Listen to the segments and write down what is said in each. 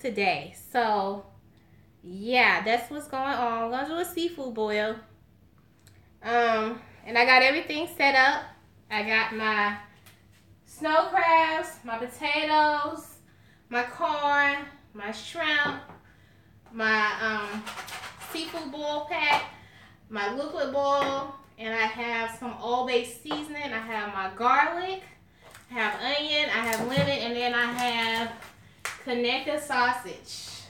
today. So yeah, that's what's going on. I'm gonna do a seafood boil. And I got everything set up. I got my snow crabs, my potatoes, my corn, my shrimp, my seafood boil pack, my liquid boil, and I have some all-base seasoning. I have my garlic, I have onion, I have lemon, and then I have connector sausage.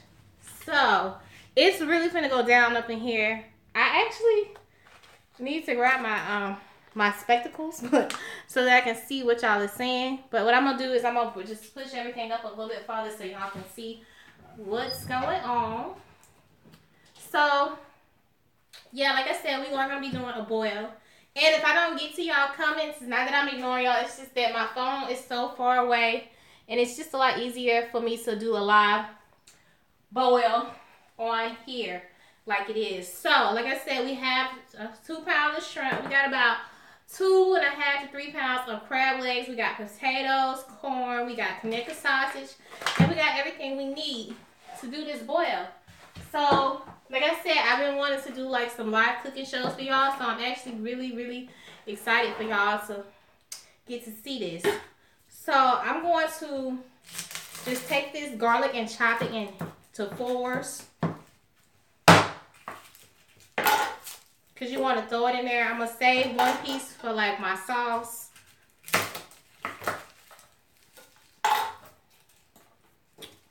So it's really gonna go down up in here. I actually need to grab my my spectacles so that I can see what y'all is saying. But what I'm gonna do is I'm gonna just push everything up a little bit farther so y'all can see what's going on. So yeah, like I said, we are gonna be doing a boil. And if I don't get to y'all comments, it's not that I'm ignoring y'all, it's just that my phone is so far away and it's just a lot easier for me to do a live boil on here like it is. So like I said, we have 2 pounds of shrimp. We got about 2.5 to 3 pounds of crab legs. We got potatoes, corn, we got connector sausage, and we got everything we need to do this boil. So like I said, I've been wanting to do like some live cooking shows for y'all, so I'm actually really excited for y'all to get to see this. So I'm going to just take this garlic and chop it into 4s. Because you want to throw it in there. I'm going to save 1 piece for like my sauce.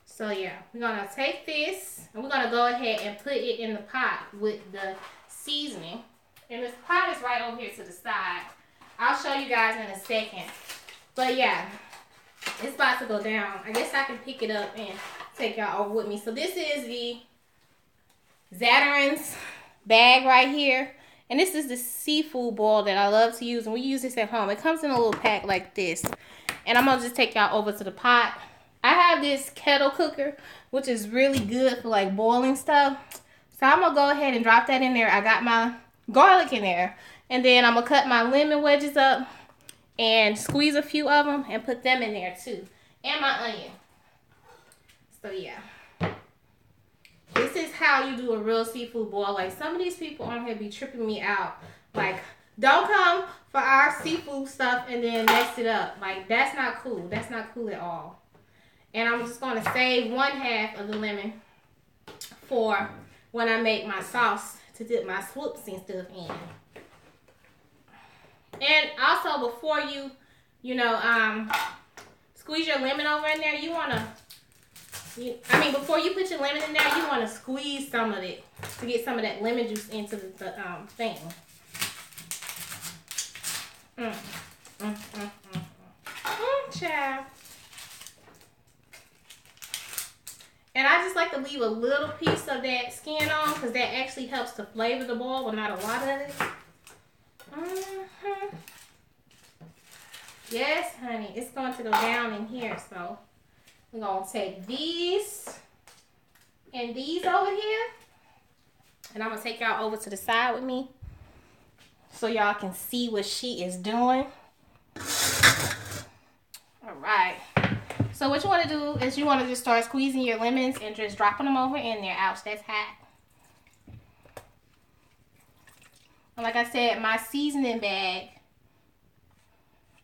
So yeah, we're going to take this and we're going to go ahead and put it in the pot with the seasoning. And this pot is right over here to the side. I'll show you guys in a second. But yeah, it's about to go down. I guess I can pick it up and take y'all over with me. So this is the Zatarain's bag right here. And this is the seafood boil that I love to use. And we use this at home. It comes in a little pack like this. And I'm going to just take y'all over to the pot. I have this kettle cooker, which is really good for like boiling stuff. So I'm going to go ahead and drop that in there. I got my garlic in there. And then I'm going to cut my lemon wedges up and squeeze a few of them and put them in there too. And my onion. So yeah. This is how you do a real seafood boil. Like some of these people on here be tripping me out. Like, don't come for our seafood stuff and then mess it up. Like, that's not cool. That's not cool at all. And I'm just going to save 1/2 of the lemon for when I make my sauce to dip my swoops and stuff in. And also before you squeeze your lemon over in there, you want to, before you put your lemon in there, you want to squeeze some of it to get some of that lemon juice into the thing. Child. And I just like to leave a little piece of that skin on because that actually helps to flavor the boil, but not a lot of it. Yes, honey, it's going to go down in here, so we're going to take these and these over here. And I'm going to take y'all over to the side with me so y'all can see what she is doing. All right. So what you want to do is you want to just start squeezing your lemons and just dropping them over in there. Ouch, that's hot. And like I said, my seasoning bag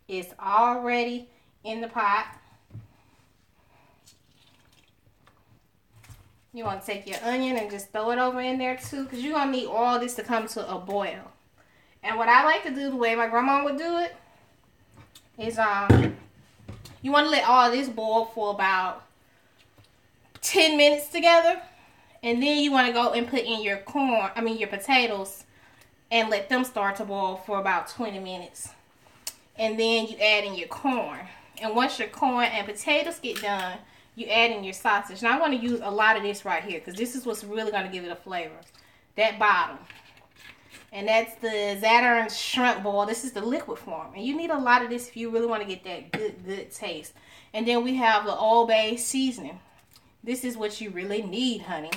is already in the pot. You want to take your onion and just throw it over in there too, because you're going to need all this to come to a boil. And what I like to do, the way my grandma would do it, is you want to let all this boil for about 10 minutes together. And then you want to go and put in your your potatoes and let them start to boil for about 20 minutes. And then you add in your corn. And once your corn and potatoes get done, you add in your sausage. Now I'm going to use a lot of this right here because this is what's really going to give it a flavor. That bottom. And that's the Zatarain's shrimp boil. This is the liquid form. And you need a lot of this if you really want to get that good taste. And then we have the all-base seasoning. This is what you really need, honey.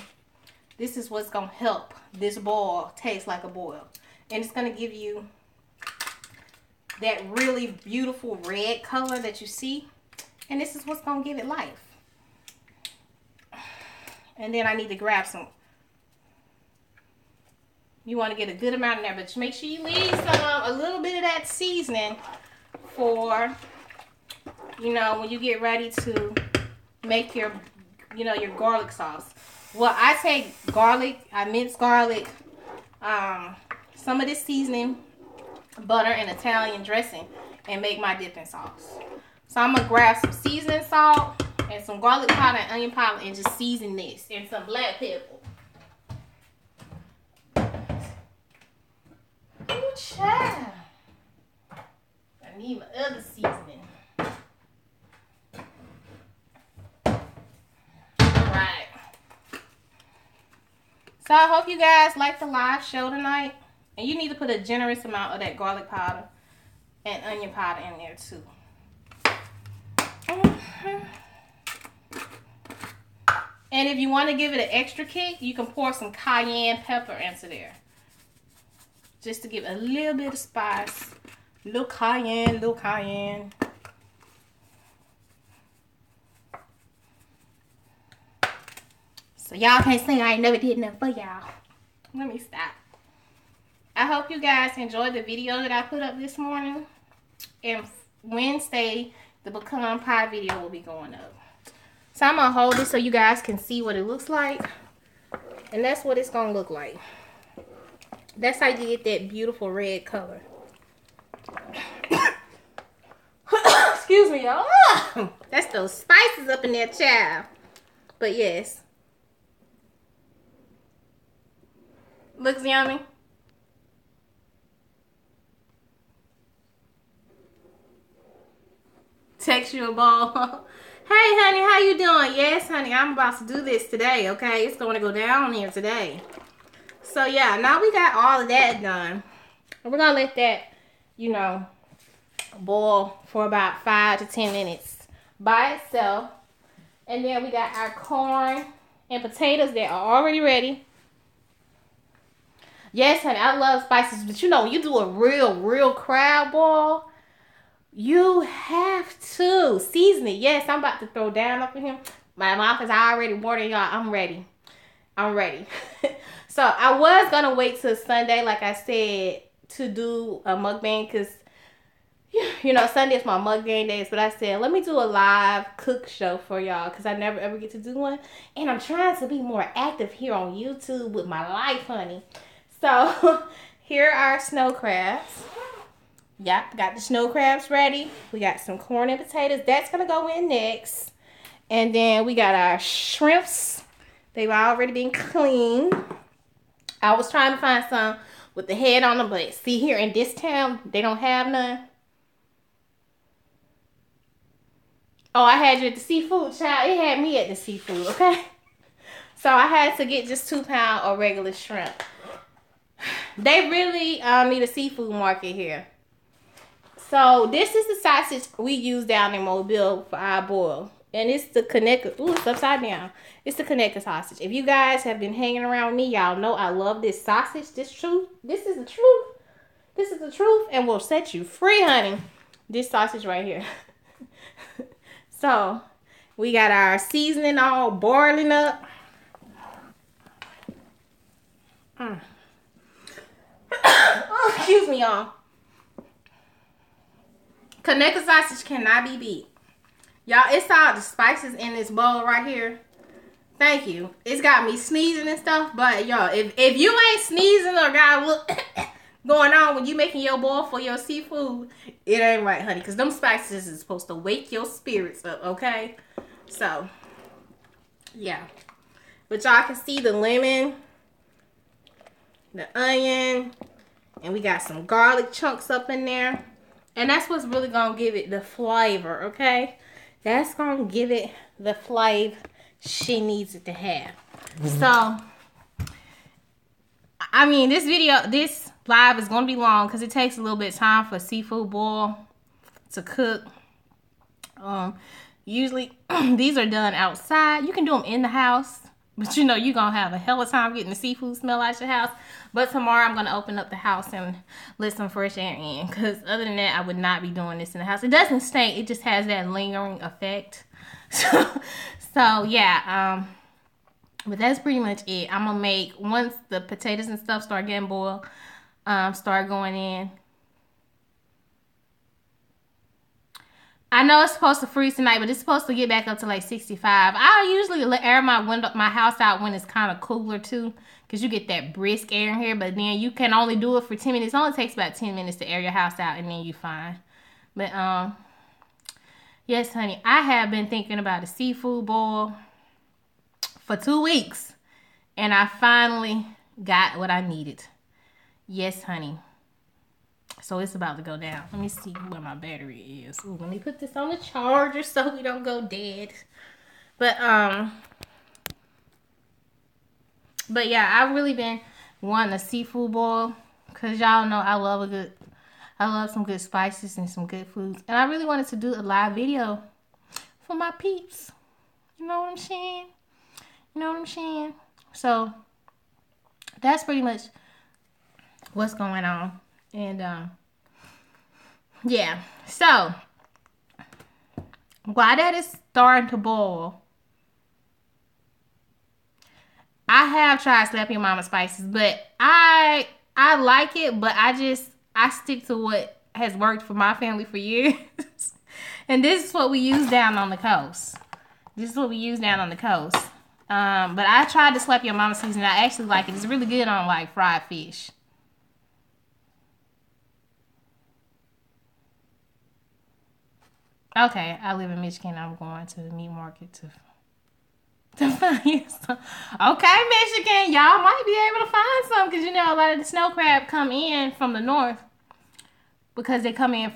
This is what's going to help this boil taste like a boil. And it's going to give you that really beautiful red color that you see. And this is what's going to give it life. And then I need to grab some. You want to get a good amount in there, but make sure you leave a little bit of that seasoning for, you know, when you get ready to make your, you know, your garlic sauce. Well, I take garlic, I mince garlic, some of this seasoning, butter, and Italian dressing, and make my dipping sauce. So I'm gonna grab some seasoning salt and some garlic powder and onion powder and just season this, and some black pepper. Ooh, child. I need my other seasoning. Alright. So I hope you guys like the live show tonight. And you need to put a generous amount of that garlic powder and onion powder in there too. And if you want to give it an extra kick, you can pour some cayenne pepper into there. Just to give a little bit of spice. Little cayenne, little cayenne. So y'all can't say I ain't never did nothing for y'all. Let me stop. I hope you guys enjoyed the video that I put up this morning. And Wednesday, the pecan pie video will be going up. So I'm going to hold it so you guys can see what it looks like. And that's what it's going to look like. That's how you get that beautiful red color. Excuse me, y'all. That's those spices up in there, child. But yes. Looks yummy. Text you a ball. Hey, honey, how you doing? Yes, honey, I'm about to do this today, okay? It's going to go down here today. So, yeah, now we got all of that done. And we're going to let that, you know, boil for about 5 to 10 minutes by itself. And then we got our corn and potatoes that are already ready. Yes, honey, I love spices. But, you know, when you do a real crab boil, you have to season it. Yes, I'm about to throw down up in him. My mouth is already watering, y'all. I'm ready. I'm ready. So I was going to wait till Sunday, like I said, to do a mukbang. Because, you know, Sunday is my mukbang days. But I said, let me do a live cook show for y'all. Because I never ever get to do one. And I'm trying to be more active here on YouTube with my life, honey. So here are our snow crabs. Yep, got the snow crabs ready. We got some corn and potatoes. That's going to go in next. And then we got our shrimps. They've already been cleaned. I was trying to find some with the head on them, but see here in this town, they don't have none. Oh, I had you at the seafood, child. It had me at the seafood, okay? So I had to get just 2-pound or regular shrimp. They really need a seafood market here. So this is the sausage we use down in Mobile for our boil. And it's the connector. Ooh, it's upside down. It's the connector sausage. If you guys have been hanging around with me, y'all know I love this sausage. This is the truth. This is the truth and will set you free, honey. This sausage right here. So, we got our seasoning all boiling up. Oh, excuse me, y'all. Connector sausage cannot be beat. Y'all, it's all the spices in this bowl right here. Thank you. It's got me sneezing and stuff. But, y'all, if you ain't sneezing or got a little going on when you making your bowl for your seafood, it ain't right, honey. Because them spices is supposed to wake your spirits up, okay? So, yeah. But y'all can see the lemon, the onion, and we got some garlic chunks up in there. And that's what's really going to give it the flavor, okay? That's going to give it the flavor she needs it to have. So, I mean, this live is going to be long because it takes a little bit of time for a seafood boil to cook. Usually, these are done outside. You can do them in the house. But, you know, you're going to have a hell of a time getting the seafood smell out your house. But tomorrow, I'm going to open up the house and let some fresh air in. Because other than that, I would not be doing this in the house. It doesn't stink. It just has that lingering effect. So yeah. But that's pretty much it. I'm gonna make, once the potatoes and stuff start getting boiled, start going in. I know it's supposed to freeze tonight, but it's supposed to get back up to like 65. I usually air my house out when it's kind of cooler too, because you get that brisk air in here. But then you can only do it for 10 minutes. It only takes about 10 minutes to air your house out, and then you're fine. But yes, honey, I have been thinking about a seafood boil for 2 weeks, and I finally got what I needed. Yes, honey. So it's about to go down. Let me see where my battery is. Ooh, let me put this on the charger so we don't go dead. But yeah, I've really been wanting a seafood boil, cause y'all know I love some good spices and some good foods, and I really wanted to do a live video for my peeps. You know what I'm saying? You know what I'm saying? So that's pretty much what's going on. And yeah, so while that is starting to boil, I have tried Slap Your Mama spices, but I like it, but I stick to what has worked for my family for years. And this is what we use down on the coast. This is what we use down on the coast. But I tried the Slap Your Mama seasoning. I actually like it. It's really good on like fried fish. Okay, I live in Michigan. I'm going to the meat market to find you some. Okay, Michigan, y'all might be able to find some, because you know a lot of the snow crab come in from the north, because they come in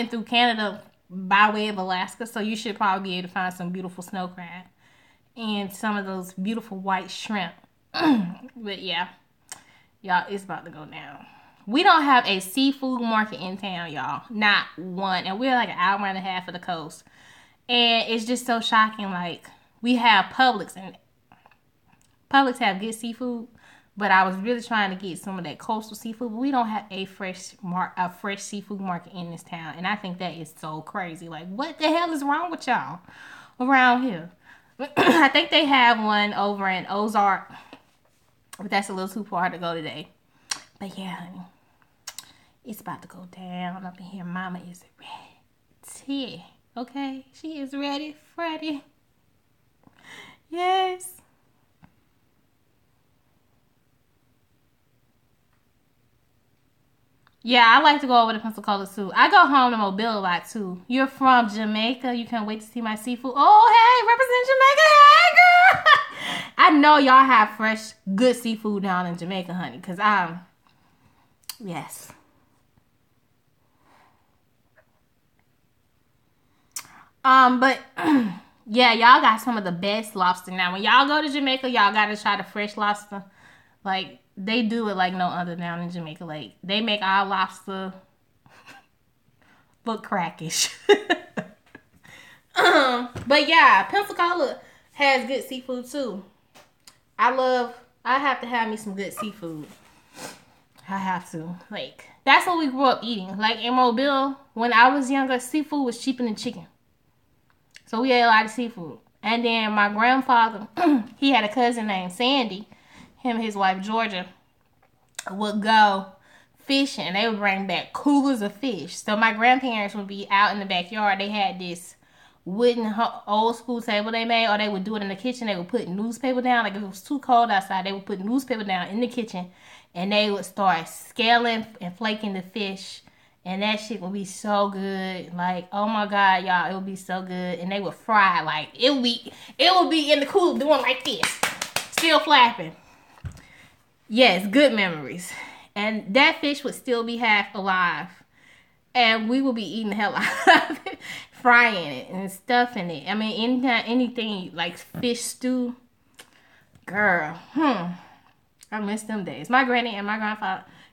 through Canada by way of Alaska. So you should probably be able to find some beautiful snow crab and some of those beautiful white shrimp. But yeah, y'all, it's about to go down. We don't have a seafood market in town, y'all. Not one. And we're like an hour and a half of the coast. And it's just so shocking. Like, we have Publix, and Publix have good seafood. But I was really trying to get some of that coastal seafood. But we don't have a fresh seafood market in this town. And I think that is so crazy. Like, what the hell is wrong with y'all around here? I think they have one over in Ozark. But that's a little too far to go today. But yeah, honey. It's about to go down up in here. Mama is ready. Okay? She is ready, Freddy. Yes. Yeah, I like to go over to Pensacola too. I go home to Mobile a lot too. You're from Jamaica. You can't wait to see my seafood. Oh, hey, represent Jamaica. Hey, girl. I know y'all have fresh, good seafood down in Jamaica, honey. Because yes. But yeah, y'all got some of the best lobster now. When y'all go to Jamaica, y'all gotta try the fresh lobster. Like, they do it like no other down in Jamaica. Like, they make our lobster look crackish. But yeah, Pensacola has good seafood too. I have to have me some good seafood. I have to. Like, that's what we grew up eating. Like, in Mobile, when I was younger, seafood was cheaper than chicken. So we ate a lot of seafood. And then my grandfather, he had a cousin named Sandy. Him and his wife, Georgia, would go fishing. And they would bring back coolers of fish. So my grandparents would be out in the backyard. They had this wooden old school table they made, or they would do it in the kitchen. They would put newspaper down. Like, if it was too cold outside, they would put newspaper down in the kitchen, and they would start scaling and flaking the fish, and that shit would be so good. Like, oh my god, y'all, it would be so good. And they would fry. Like, it would be in the cooler doing like this, still flapping. Yes, good memories. And that fish would still be half alive, and we would be eating the hell out of it, frying it and stuffing it. I mean, anything like fish stew, girl. I miss them days. My granny and my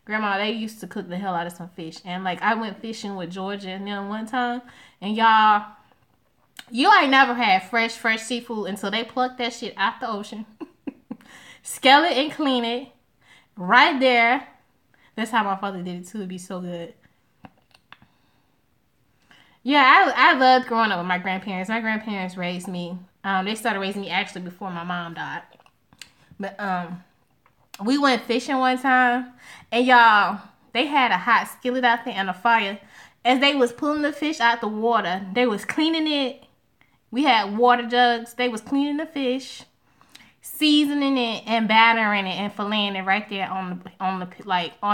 grandma, they used to cook the hell out of some fish. And like, I went fishing with Georgia and them one time, and y'all, you ain't never had fresh seafood until they pluck that shit out the ocean, scale it and clean it right there. That's how my father did it too. It'd be so good. Yeah, I loved growing up with my grandparents. My grandparents raised me. They started raising me actually before my mom died. But we went fishing one time, and y'all, they had a hot skillet out there and a fire. As they was pulling the fish out the water, they was cleaning it. We had water jugs. They was cleaning the fish, seasoning it, and battering it, and filleting it right there on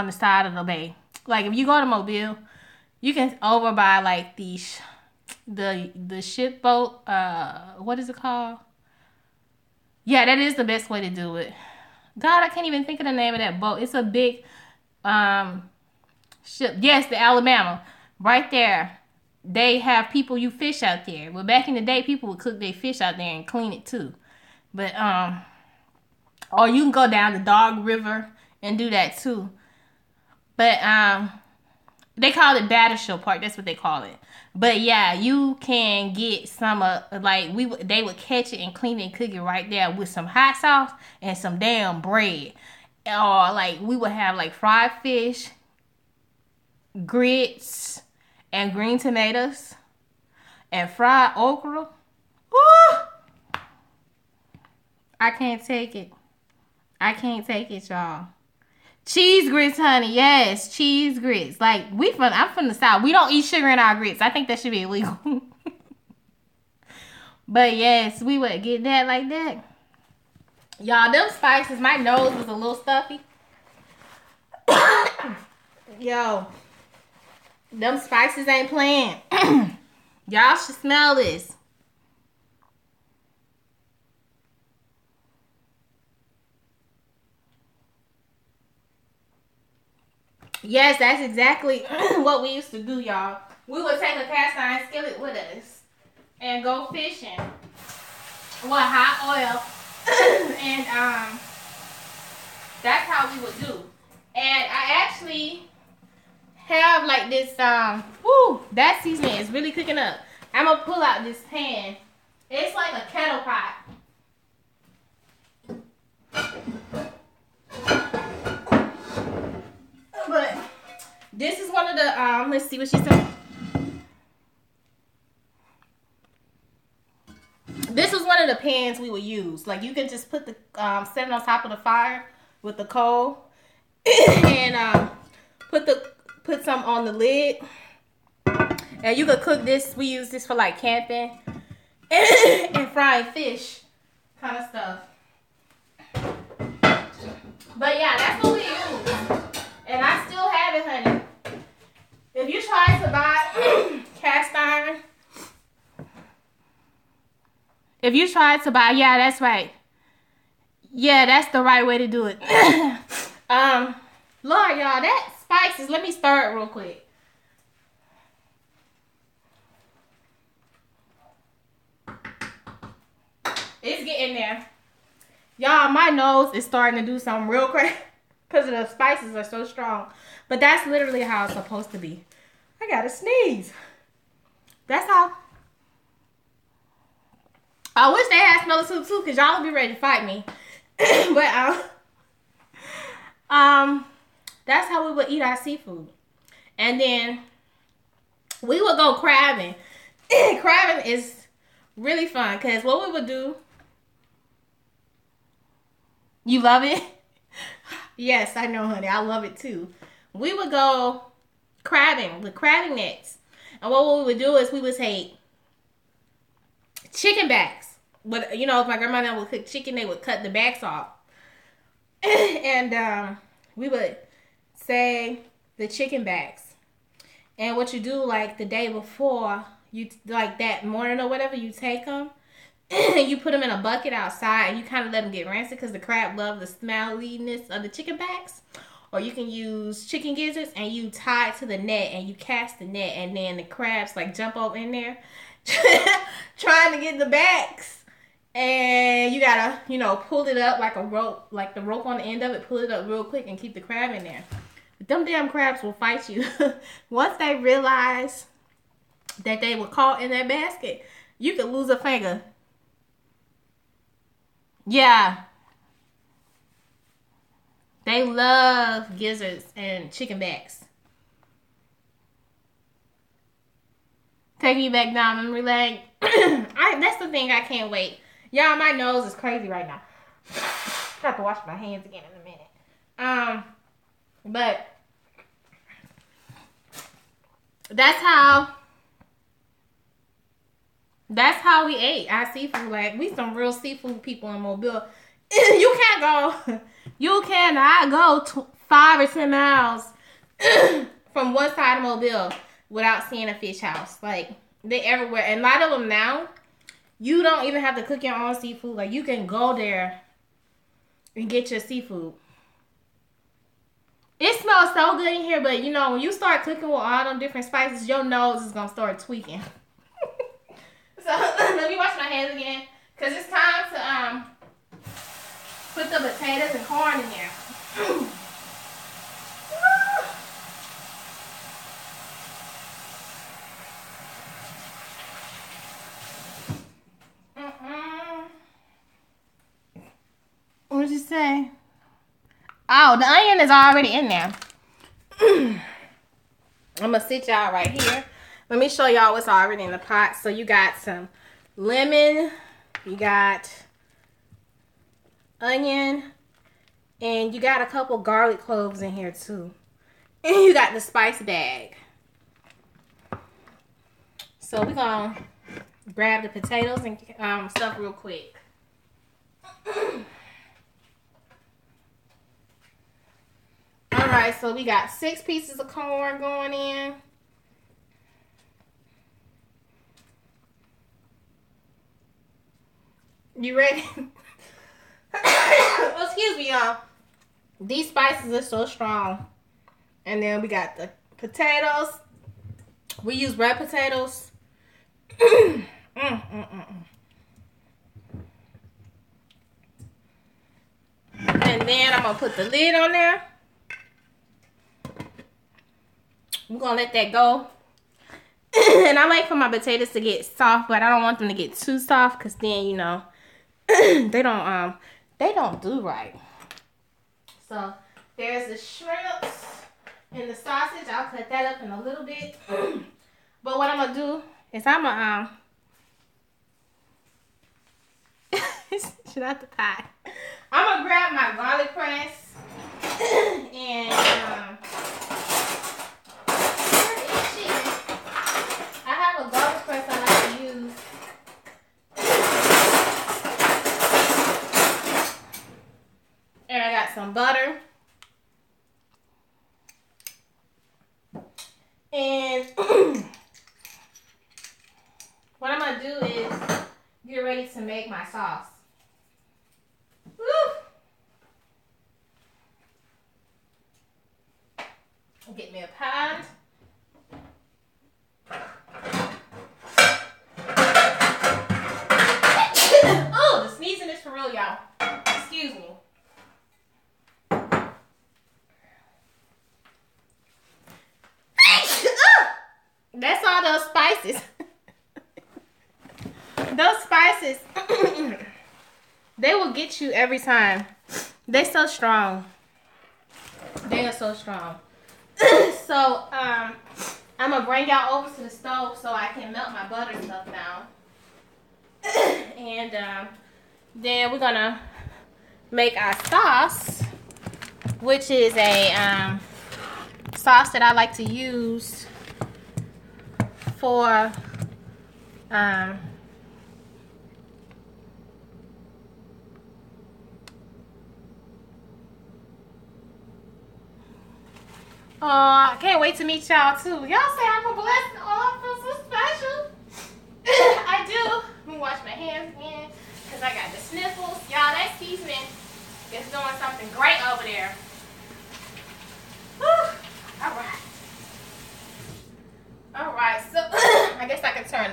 the side of the bay. Like if you go to Mobile, you can over by like the ship boat. What is it called? Yeah, that is the best way to do it. God, I can't even think of the name of that boat. It's a big ship. Yes, the Alabama. Right there. They have people you fish out there. Well, back in the day, people would cook their fish out there and clean it too. But or you can go down the Dog River and do that too. But they call it Battershill Park. That's what they call it. But yeah, you can get some they would catch it and clean it and cook it right there with some hot sauce and some damn bread. Or like we would have like fried fish, grits, and green tomatoes, and fried okra. Woo! I can't take it. I can't take it, y'all. Cheese grits, honey. Yes, cheese grits. Like I'm from the South. We don't eat sugar in our grits. I think that should be illegal. But yes, we would get that like that. Y'all, them spices, my nose was a little stuffy. Yo, them spices ain't playing. Y'all should smell this. Yes, that's exactly what we used to do, y'all. We would take a cast iron skillet with us and go fishing with hot oil. And that's how we would do. And I actually have like this that seasoning is really cooking up. I'm gonna pull out this pan. It's like a kettle pot. But this is one of the let's see what she said. This was one of the pans we would use. Like you can just put the set it on top of the fire with the coal and put some on the lid. And you could cook this. We use this for like camping and frying fish kind of stuff. But yeah, that's what we use. And I still have it, honey. If you try to buy cast iron, yeah, that's right. Yeah, that's the right way to do it. Lord, y'all, that spices. Let me stir it real quick. It's getting there. Y'all, my nose is starting to do something real crazy because the spices are so strong. But that's literally how it's supposed to be. I gotta sneeze. That's how. I wish they had smell of soup too, because y'all would be ready to fight me. But that's how we would eat our seafood. And then we would go crabbing. Crabbing is really fun because what we would do. You love it? Yes, I know, honey. I love it too. We would go crabbing with crabbing nets. And what we would do is we would take chicken backs. But you know, if my grandmother would cook chicken, they would cut the backs off. And we would save the chicken backs. And what you do, like the day before, you like that morning or whatever, you take them. You put them in a bucket outside and you kind of let them get rancid because the crab love the smelliness of the chicken backs. Or you can use chicken gizzards and you tie it to the net and you cast the net and then the crabs like jump over in there trying to get the backs. And you gotta, you know, pull it up like a rope, like the rope on the end of it, pull it up real quick and keep the crab in there. But them damn crabs will fight you. Once they realize that they were caught in that basket, you could lose a finger. Yeah. They love gizzards and chicken backs. Take me back down memory lane. That's the thing I can't wait. Y'all, my nose is crazy right now. I have to wash my hands again in a minute. But that's how we ate our seafood. Like, we some real seafood people in Mobile. You cannot go 5 or 10 miles from one side of Mobile without seeing a fish house. Like, they're everywhere. And a lot of them now, you don't even have to cook your own seafood. Like, you can go there and get your seafood. It smells so good in here, but you know, when you start cooking with all them different spices, your nose is going to start tweaking. So, let me wash my hands again, because it's time to put the potatoes and corn in there. What did you say? Oh, the onion is already in there. I'm going to sit y'all right here. Let me show y'all what's already in the pot. So you got some lemon, you got onion, and you got a couple garlic cloves in here too. And you got the spice bag. So we're going to grab the potatoes and stuff real quick. Alright, so we got 6 pieces of corn going in. You ready? Oh, excuse me, y'all. These spices are so strong. And then we got the potatoes. We use red potatoes. And then I'm going to put the lid on there. I'm going to let that go. And I like for my potatoes to get soft, but I don't want them to get too soft, because then, you know, they don't do right. So there's the shrimps and the sausage. I'll cut that up in a little bit. But what I'm gonna do is I'm gonna should I have to tie? I'm gonna grab my garlic press and I have a garlic press I like to use. And I got some butter. And what I'm going to do is get ready to make my sauce. Woo! I'll get me a pan. Oh, the sneezing is for real, y'all. Excuse me. That's all those spices. Those spices, they will get you every time. They're so strong. They are so strong. So, I'm going to bring y'all over to the stove so I can melt my butter stuff down. And then we're going to make our sauce, which is a sauce that I like to use for oh, I can't wait to meet y'all too. Y'all say I'm a blessing. Oh, I feel so special. I do. Let me wash my hands again because I got the sniffles. Y'all, that seasoning is doing something great over there. Whew. All right. Alright, so I guess I can turn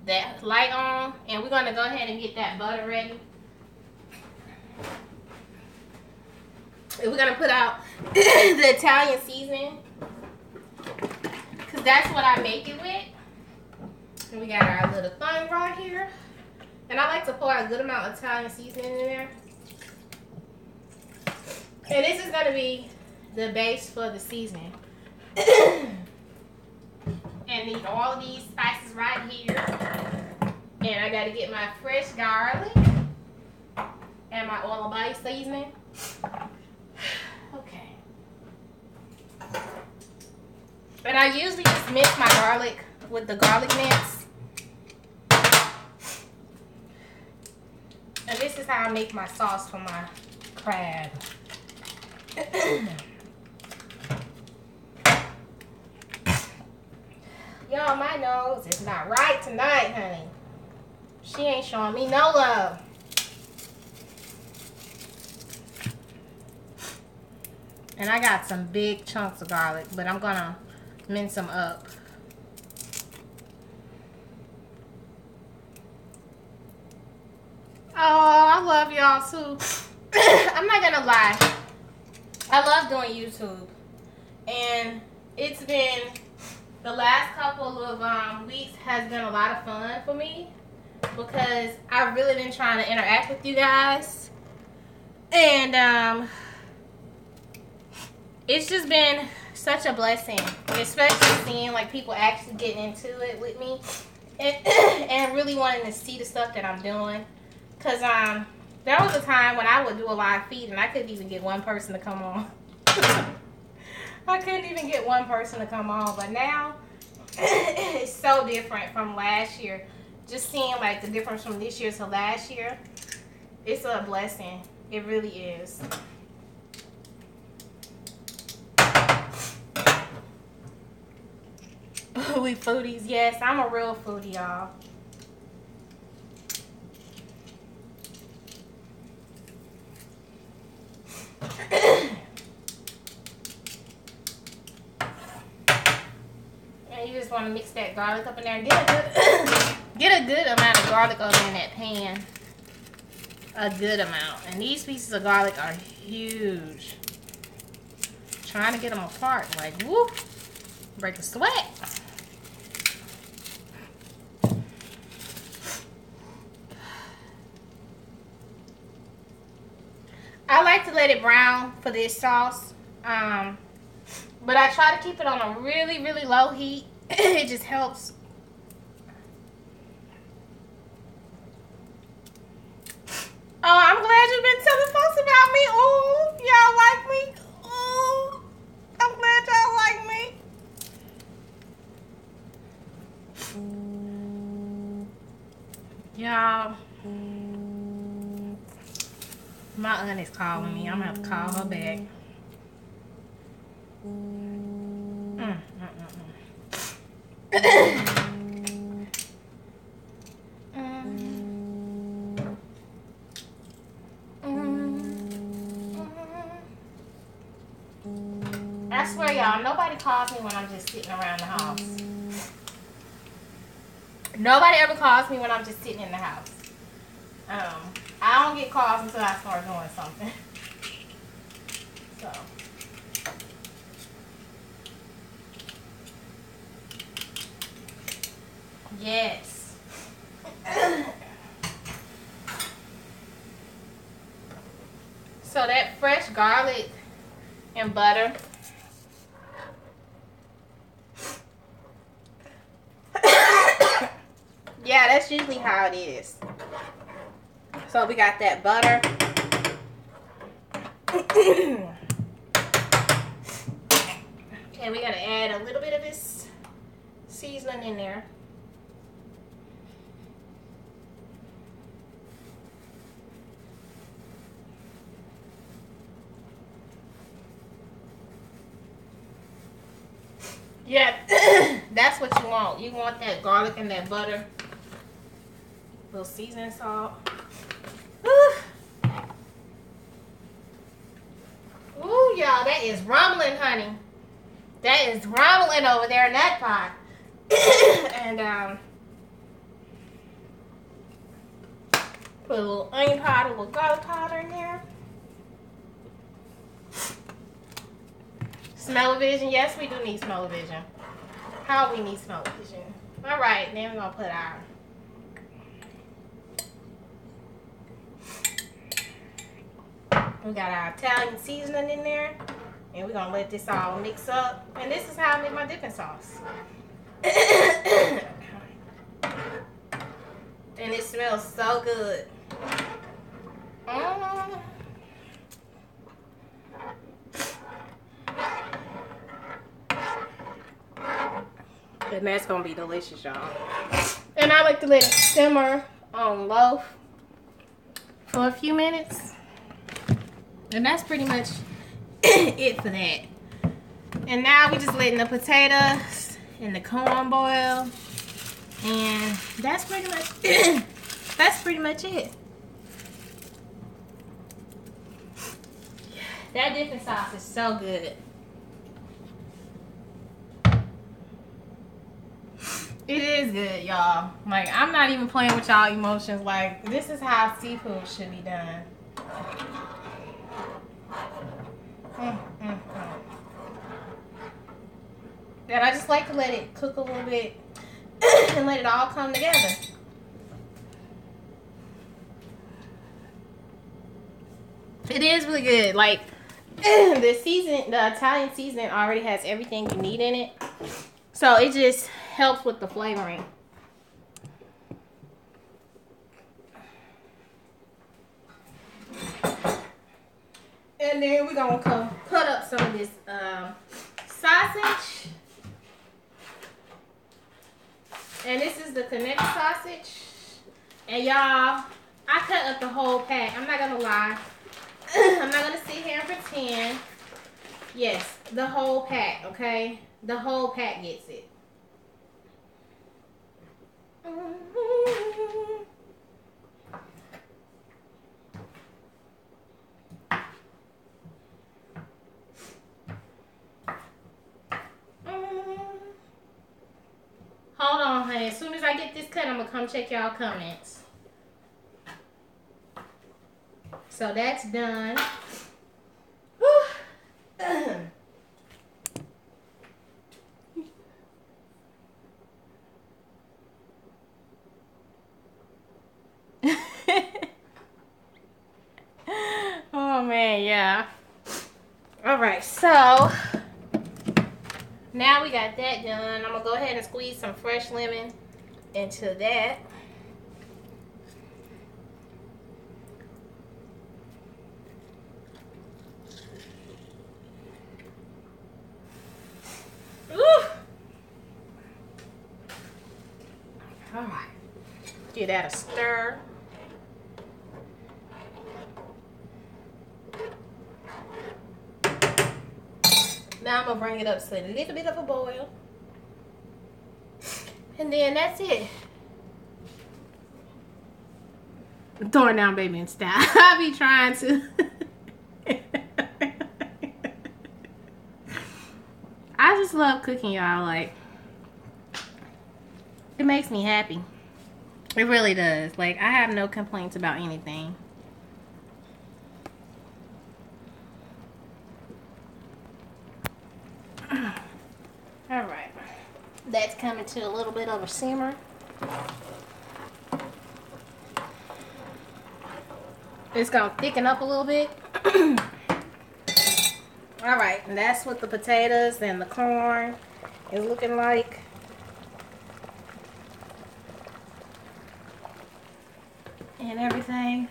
that light on, and we're gonna go ahead and get that butter ready. And we're gonna put out the Italian seasoning, because that's what I make it with. And we got our little thing right here. And I like to pour a good amount of Italian seasoning in there. And this is gonna be the base for the seasoning. need all of these spices right here. And I gotta get my fresh garlic and my oil of body seasoning. Okay. And I usually just mix my garlic with the garlic mince. And this is how I make my sauce for my crab. Y'all, my nose is not right tonight, honey. She ain't showing me no love. And I got some big chunks of garlic, but I'm gonna mince them up. Oh, I love y'all too. I'm not gonna lie. I love doing YouTube. And it's been, the last couple of weeks has been a lot of fun for me. Because I've really been trying to interact with you guys. And it's just been such a blessing. Especially seeing like people actually getting into it with me. And really wanting to see the stuff that I'm doing. Because there was a time when I would do a live feed and I couldn't even get one person to come on. I couldn't even get one person to come on. But now, it's so different from last year. Just seeing like the difference from this year to last year, it's a blessing. It really is. We foodies, yes, I'm a real foodie, y'all. And you just want to mix that garlic up in there and get a good amount of garlic over in that pan. A good amount. And these pieces of garlic are huge. Trying to get them apart. Like, whoop. Break a sweat. I like to let it brown for this sauce. But I try to keep it on a really, really low heat. It just helps. Oh, I'm glad you've been telling folks about me. Oh, y'all like me. Oh, I'm glad y'all like me. Y'all, my aunt is calling me. I'm gonna have to call her back. I swear, y'all, nobody calls me when I'm just sitting around the house. Nobody ever calls me when I'm just sitting in the house. I don't get calls until I start doing something. So. Yes. So that fresh garlic and butter. Yeah, that's usually how it is. So we got that butter. And we gotta add a little bit of this seasoning in there. Yeah, that's what you want. You want that garlic and that butter. A little seasoning salt. Ooh, y'all, that is rumbling, honey. That is rumbling over there in that pot. And put a little onion powder, a little garlic powder in there. Smell-o-vision. Yes, we do need smell-o-vision. How we need smell-o-vision. All right, then we're gonna put our we got our Italian seasoning in there, and we're gonna let this all mix up. And this is how I make my dipping sauce. And it smells so good. And that's gonna be delicious, y'all. And I like to let it simmer on low for a few minutes. And that's pretty much it for that. And now we're just letting the potatoes and the corn boil. And that's pretty much that's pretty much it. That dipping sauce is so good. It is good, y'all. Like, I'm not even playing with y'all emotions. Like, this is how seafood should be done. And I just like to let it cook a little bit and let it all come together. It is really good. Like, the Italian seasoning already has everything you need in it. So it just helps with the flavoring. And then we're going to cut up some of this sausage. And this is the connected sausage. And y'all, I cut up the whole pack. I'm not going to lie. I'm not going to sit here and pretend. Yes, the whole pack, okay? The whole pack gets it. Hold on, honey. As soon as I get this cut, I'm going to come check y'all comments. So that's done. Oh man, yeah. All right, so now we got that done. I'm gonna go ahead and squeeze some fresh lemon into that. Ooh. All right, give that a stir. Now I'm gonna bring it up to a little bit of a boil. And then that's it. Throw it down, baby, and stop. I be trying to. I just love cooking, y'all. Like, it makes me happy. It really does. Like, I have no complaints about anything. All right, that's coming to a little bit of a simmer. It's gonna thicken up a little bit. All right, and that's what the potatoes and the corn is looking like. And everything.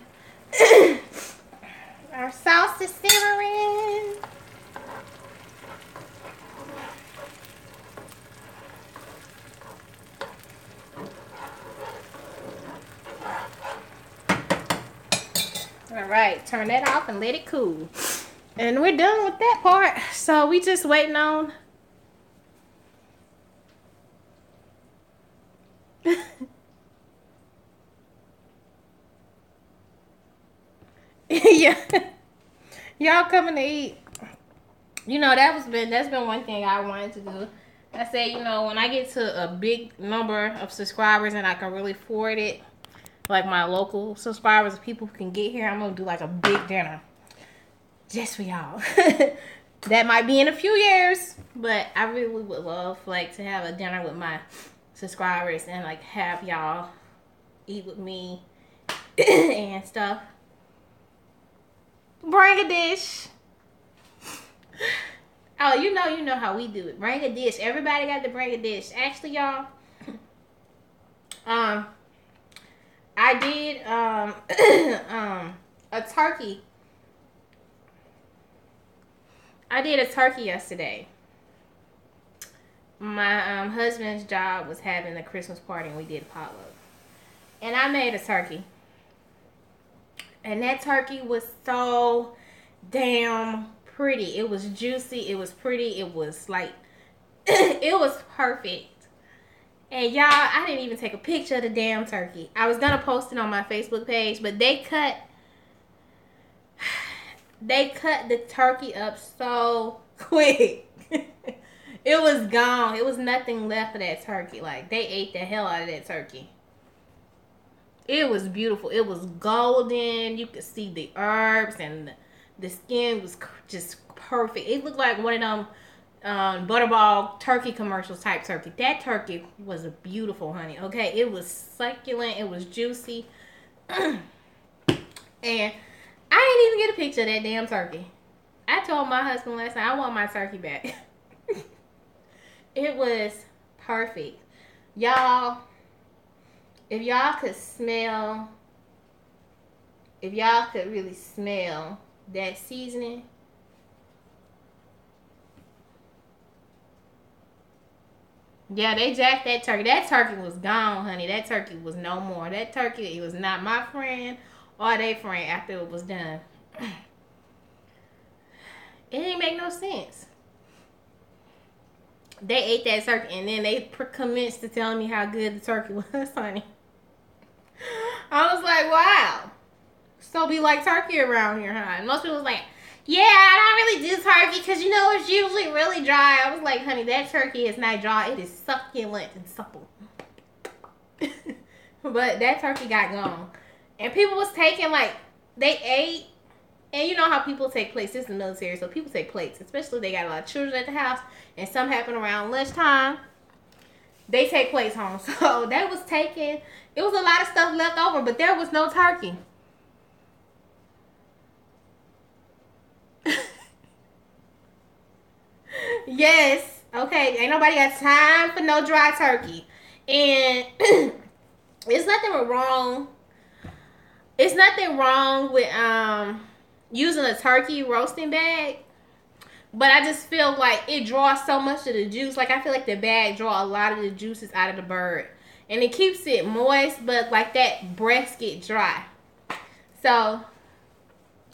Our sauce is simmering. All right, turn that off and let it cool. And we're done with that part. So we just waiting on. Yeah. Y'all coming to eat. You know, that's been one thing I wanted to do. I said, you know, when I get to a big number of subscribers and I can really afford it, like my local subscribers, people can get here, I'm gonna do like a big dinner just for y'all. That might be in a few years, but I really would love like to have a dinner with my subscribers and like have y'all eat with me and stuff. Bring a dish. Oh, you know how we do it. Bring a dish. Everybody got to bring a dish. Actually, y'all, Um, I did a turkey. I did a turkey yesterday. My husband's job was having a Christmas party and we did potluck. And I made a turkey. And that turkey was so damn pretty. It was juicy. It was pretty. It was like, it was perfect. And y'all, I didn't even take a picture of the damn turkey. I was gonna post it on my Facebook page, but they cut the turkey up so quick. It was gone. It was nothing left of that turkey. Like, they ate the hell out of that turkey. It was beautiful. It was golden. You could see the herbs, and the skin was just perfect. It looked like one of them Butterball turkey commercials type turkey. That turkey was beautiful, honey. Okay, it was succulent. It was juicy. And I didn't even get a picture of that damn turkey. I told my husband last night, I want my turkey back. It was perfect. Y'all, if y'all could really smell that seasoning. Yeah, they jacked that turkey. That turkey was gone, honey. That turkey was no more. That turkey, it was not my friend or their friend after it was done. It didn't make no sense. They ate that turkey and then they commenced to telling me how good the turkey was, honey. I was like, wow. So be like turkey around here, huh? And most people was like, yeah, I don't really do turkey because, you know, it's usually really dry. I was like, honey, that turkey is not dry. It is succulent and supple. But that turkey got gone. And people was taking, like, they ate. And you know how people take plates. This is the military, so people take plates. Especially if they got a lot of children at the house. And some happen around lunchtime. They take plates home. So that was taken. It was a lot of stuff left over, but there was no turkey. Yes. Okay. Ain't nobody got time for no dry turkey. And it's nothing wrong. It's nothing wrong with using a turkey roasting bag. But I just feel like it draws so much of the juice. Like, I feel like the bag draw a lot of the juices out of the bird. And it keeps it moist, but like that breast get dry. So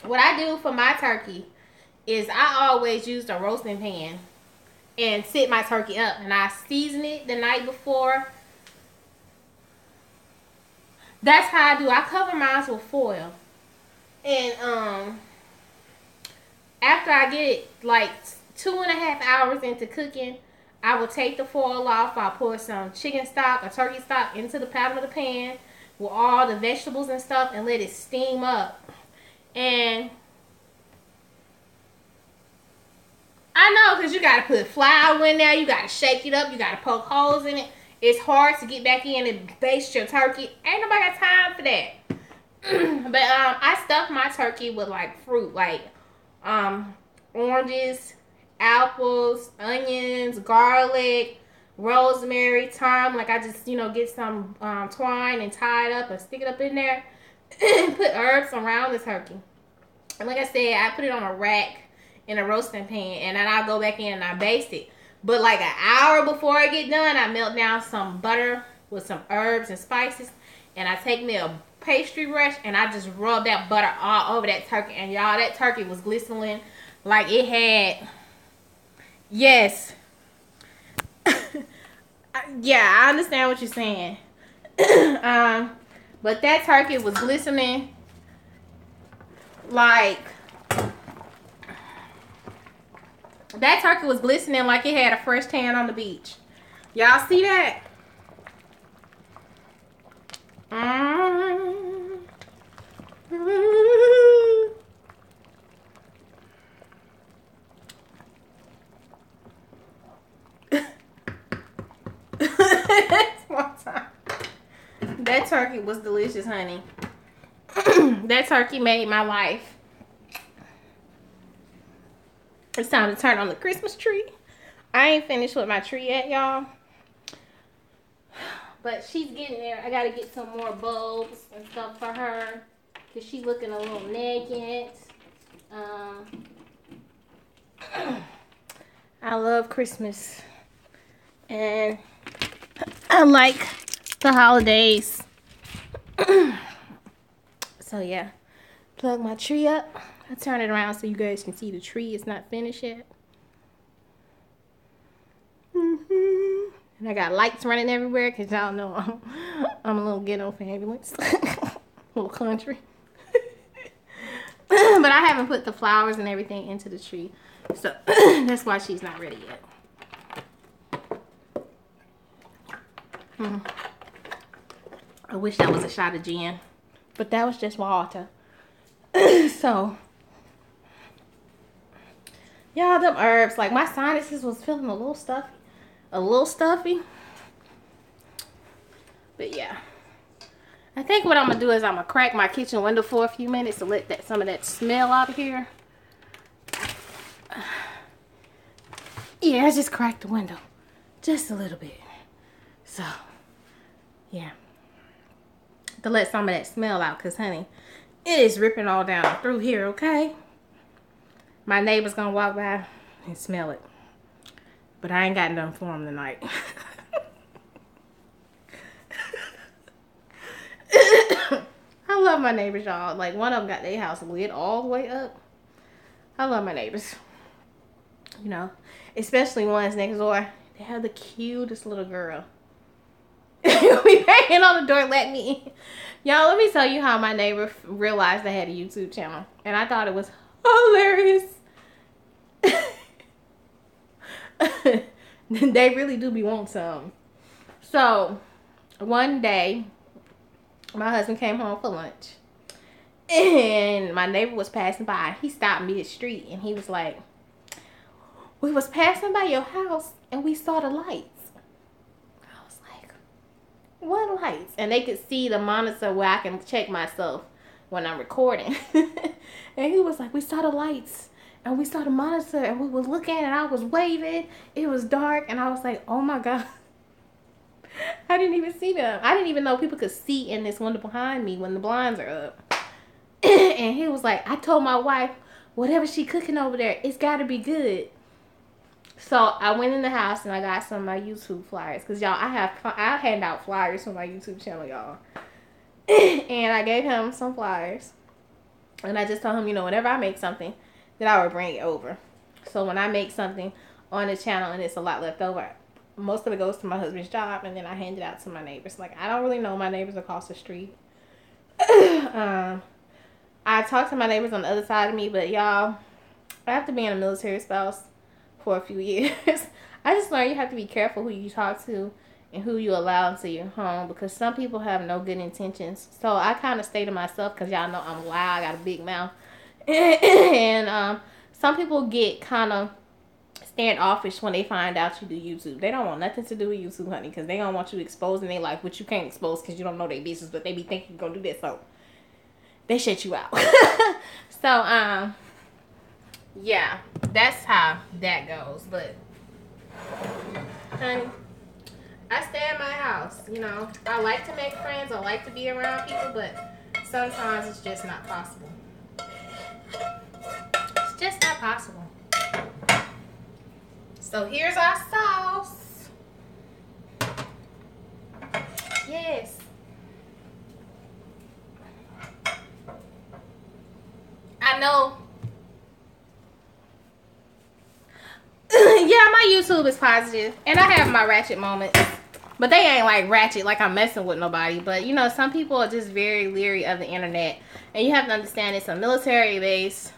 what I do for my turkey is I always use the roasting pan and sit my turkey up, and I season it the night before. That's how I do. I cover mine with foil, and after I get it like 2.5 hours into cooking, I will take the foil off. I'll pour some chicken stock or turkey stock into the bottom of the pan with all the vegetables and stuff and let it steam up. And I know, because you got to put flour in there. You got to shake it up. You got to poke holes in it. It's hard to get back in and baste your turkey. Ain't nobody got time for that. But I stuff my turkey with like fruit, like oranges, apples, onions, garlic, rosemary, thyme. Like, I just, get some twine and tie it up and stick it up in there and put herbs around the turkey. And like I said, I put it on a rack in a roasting pan, and then I go back in and I baste it. But like an hour before I get done, I melt down some butter with some herbs and spices, and I take me a pastry brush and I just rub that butter all over that turkey. And y'all, that turkey was glistening like it had, yes. Yeah, I understand what you're saying. But that turkey was glistening like, that turkey was glistening like it had a fresh tan on the beach. Y'all see that? One time. That turkey was delicious, honey. That turkey made my life. It's time to turn on the Christmas tree. I ain't finished with my tree yet, y'all. But she's getting there. I gotta get some more bulbs and stuff for her. Cause she's looking a little naked. I love Christmas. And I like the holidays. So yeah. Plug my tree up. I turn it around so you guys can see the tree is not finished yet. And I got lights running everywhere because y'all know I'm a little ghetto fabulous. A little country. But I haven't put the flowers and everything into the tree. So that's why she's not ready yet. I wish that was a shot of gin. But that was just water. So, y'all, them herbs, like my sinuses was feeling a little stuffy. But yeah, I think what I'm gonna do is I'm gonna crack my kitchen window for a few minutes to let some of that smell out of here. Yeah, I just cracked the window just a little bit. So, yeah, to let some of that smell out, cause honey, it is ripping all down through here, okay? My neighbor's gonna walk by and smell it. But I ain't got nothing for him tonight. I love my neighbors, y'all. Like, one of them got their house lit all the way up. I love my neighbors. You know, especially ones next door. They have the cutest little girl. We banging on the door, let me in. Y'all, let me tell you how my neighbor realized I had a YouTube channel. And I thought it was hilarious. They really do be wanting some. So, one day, my husband came home for lunch. And my neighbor was passing by. He stopped mid-street and he was like, we was passing by your house and we saw the lights. I was like, what lights? And they could see the monitor where I can check myself when I'm recording. And he was like, we saw the lights and we saw the monitor and we was looking and I was waving. It was dark and I was like, oh my God. I didn't even see them. I didn't even know people could see in this window behind me when the blinds are up. And he was like, I told my wife, whatever she cooking over there, it's got to be good. So I went in the house and I got some of my YouTube flyers. Because, y'all, I hand out flyers for my YouTube channel, y'all. And I gave him some flyers. And I just told him, you know, whenever I make something, that I would bring it over. So when I make something on the channel and it's a lot left over, most of it goes to my husband's job. And then I hand it out to my neighbors. Like, I don't really know my neighbors across the street. I talk to my neighbors on the other side of me. But, y'all, after being a military spouse for a few years, I just learned you have to be careful who you talk to and who you allow into your home, because some people have no good intentions. So I kind of stay to myself because y'all know I'm loud, I got a big mouth. And some people get kind of standoffish when they find out you do YouTube. They don't want nothing to do with YouTube, honey, because they don't want you exposing their life, which you can't expose because you don't know their business, but they be thinking you're going to do this, so they shut you out. So, yeah, that's how that goes. But, honey, I stay at my house, you know. I like to make friends. I like to be around people, but sometimes it's just not possible. It's just not possible. So here's our sauce. Yes. I know. Yeah, my YouTube is positive, and I have my ratchet moments, but they ain't like ratchet like I'm messing with nobody. But you know, some people are just very leery of the internet, and you have to understand it's a military base,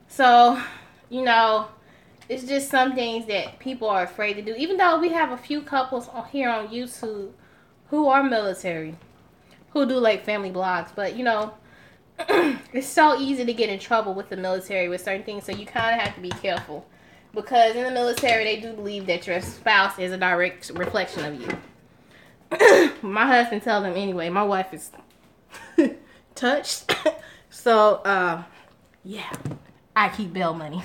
so you know, it's just some things that people are afraid to do. Even though we have a few couples here on YouTube who are military, who do like family blogs, but you know, it's so easy to get in trouble with the military with certain things, so you kind of have to be careful. Because in the military, they do believe that your spouse is a direct reflection of you. My husband tells them anyway. My wife is touched. So, yeah. I keep bail money.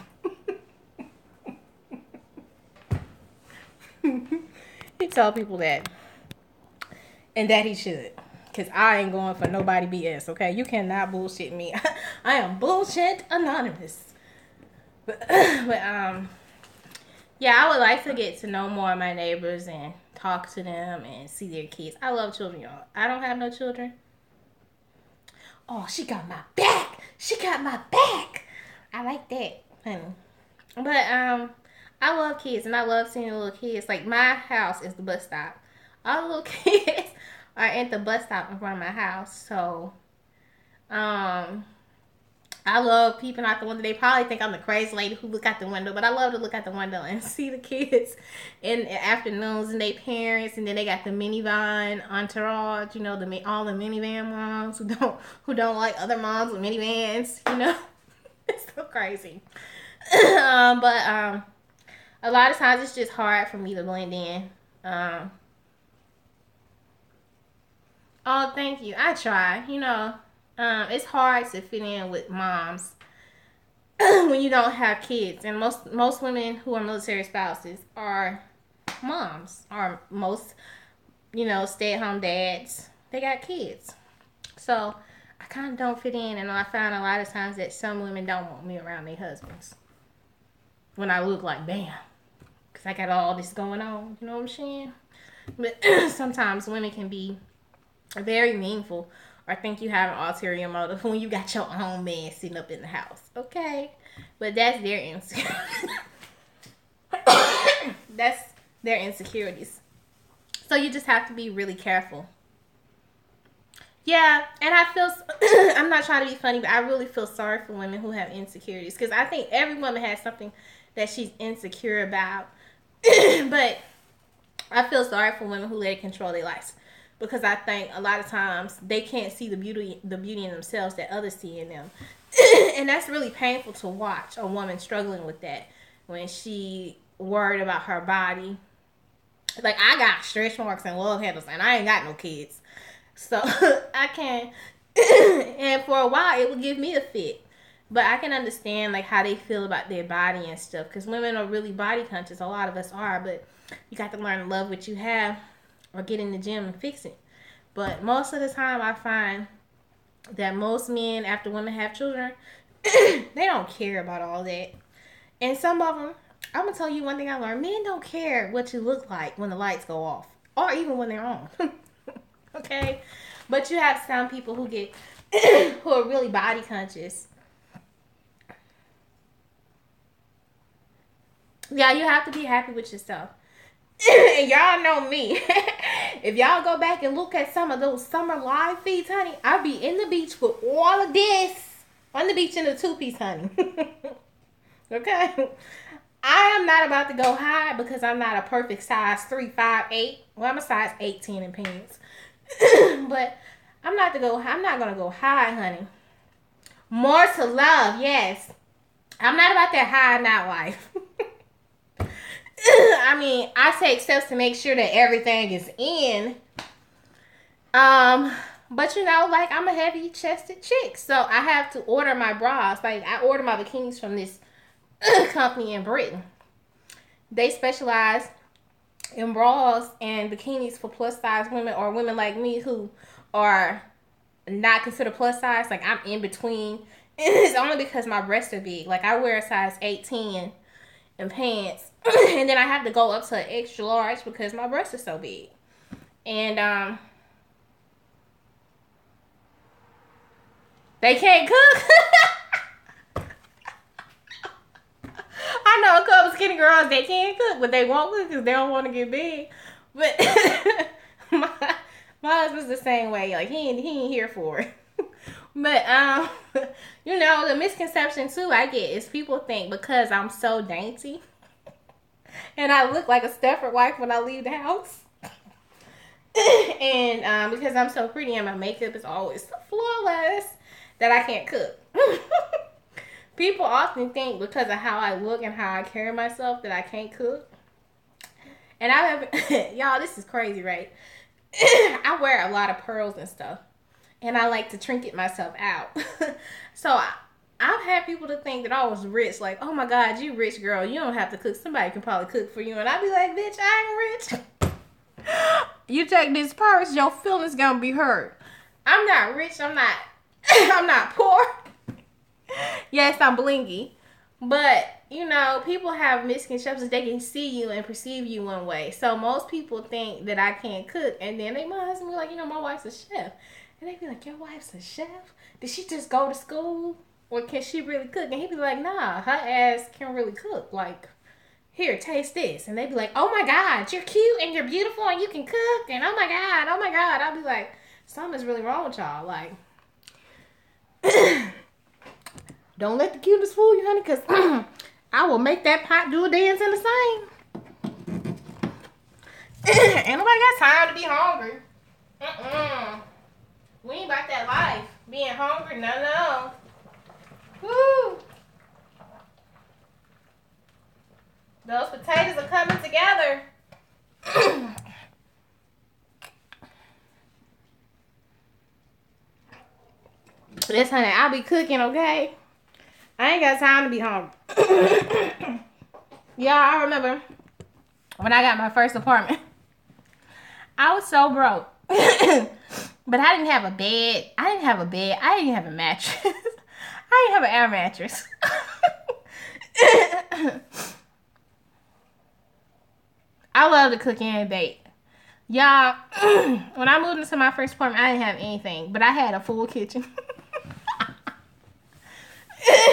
He tell people that. And that he should. Because I ain't going for nobody BS, okay? You cannot bullshit me. I am bullshit anonymous. But yeah, I would like to get to know more of my neighbors and talk to them and see their kids. I love children, y'all. I don't have no children. Oh, she got my back. She got my back. I like that, honey. But I love kids, and I love seeing little kids. Like, my house is the bus stop. All the little kids are at the bus stop in front of my house. So, I love peeping out the window. They probably think I'm the crazy lady who look out the window, but I love to look out the window and see the kids in the afternoons and their parents, and then they got the minivan entourage. You know, all the minivan moms who don't like other moms with minivans. You know, it's so crazy. But a lot of times it's just hard for me to blend in. Oh, thank you. I try. You know, it's hard to fit in with moms when you don't have kids. And most women who are military spouses are moms. Or most, you know, stay-at-home dads. They got kids. So I kind of don't fit in. And I found a lot of times that some women don't want me around their husbands. When I look like, bam. Because I got all this going on. You know what I'm saying? But sometimes women can be very meaningful or think you have an ulterior motive when you got your own man sitting up in the house. Okay? But that's their insecurities. That's their insecurities. So you just have to be really careful. Yeah, and I feel, I'm not trying to be funny, but I really feel sorry for women who have insecurities. Because I think every woman has something that she's insecure about. But I feel sorry for women who let it control their lives. Because I think a lot of times they can't see the beauty in themselves that others see in them. And that's really painful to watch a woman struggling with that when she worried about her body. Like, I got stretch marks and love handles and I ain't got no kids. So I can, and for a while it would give me a fit. But I can understand like how they feel about their body and stuff. Because women are really body conscious. A lot of us are. But you got to learn to love what you have. Or get in the gym and fix it. But most of the time I find that most men, after women have children, they don't care about all that. And some of them, I'm going to tell you one thing I learned. Men don't care what you look like when the lights go off. Or even when they're on. Okay? But you have some people who get, who are really body conscious. Yeah, you have to be happy with yourself. And y'all know me. If y'all go back and look at some of those summer live feeds, honey, I be in the beach with all of this. On the beach in a two-piece, honey. Okay? I am not about to go high because I'm not a perfect size 3, 5, 8. Well, I'm a size 18 in pants. But I'm not going to go high, honey. More to love, yes. I'm not about that high not life. I mean, I take steps to make sure that everything is in. But you know, like, I'm a heavy-chested chick, so I have to order my bras. Like, I order my bikinis from this company in Britain. They specialize in bras and bikinis for plus-size women or women like me who are not considered plus-size. Like, I'm in between. And it's only because my breasts are big. Like, I wear a size 18 in pants. And then I have to go up to an extra large because my breasts are so big. And they can't cook. I know a couple skinny girls that can't cook, but they won't cook because they don't want to get big. But my husband's the same way. Like, he ain't here for it. But you know, the misconception too I get is people think because I'm so dainty and I look like a Stepford wife when I leave the house. And because I'm so pretty and my makeup is always so flawless that I can't cook. People often think because of how I look and how I carry myself that I can't cook. And I have, y'all, this is crazy, right? I wear a lot of pearls and stuff. And I like to trinket myself out. So I've had people to think that I was rich. Like, oh my God, you rich girl. You don't have to cook. Somebody can probably cook for you. And I'd be like, bitch, I ain't rich. You take this purse, your feelings gonna be hurt. I'm not rich. I'm not. I'm not poor. Yes, I'm blingy. But, you know, people have misconceptions. They can see you and perceive you one way. So most people think that I can't cook. And then they my husband be like, you know, my wife's a chef. And they be like, your wife's a chef? Did she just go to school? Or can she really cook? And he be like, nah, her ass can really cook. Like, here, taste this. And they be like, oh my God, you're cute and you're beautiful and you can cook. And oh my God, oh my God. I'll be like, something's really wrong with y'all. Like, don't let the cuteness fool you, honey, because I will make that pot do a dance in the same. Ain't nobody got time to be hungry. We ain't about that life. Being hungry, no. Woo. Those potatoes are coming together. Yes, honey, I'll be cooking, okay? I ain't got time to be hungry. Yeah, I remember when I got my first apartment. I was so broke. But I didn't have a bed. I didn't have a mattress. I didn't have an air mattress. I love to cook and bake. Y'all, when I moved into my first apartment, I didn't have anything. But I had a full kitchen.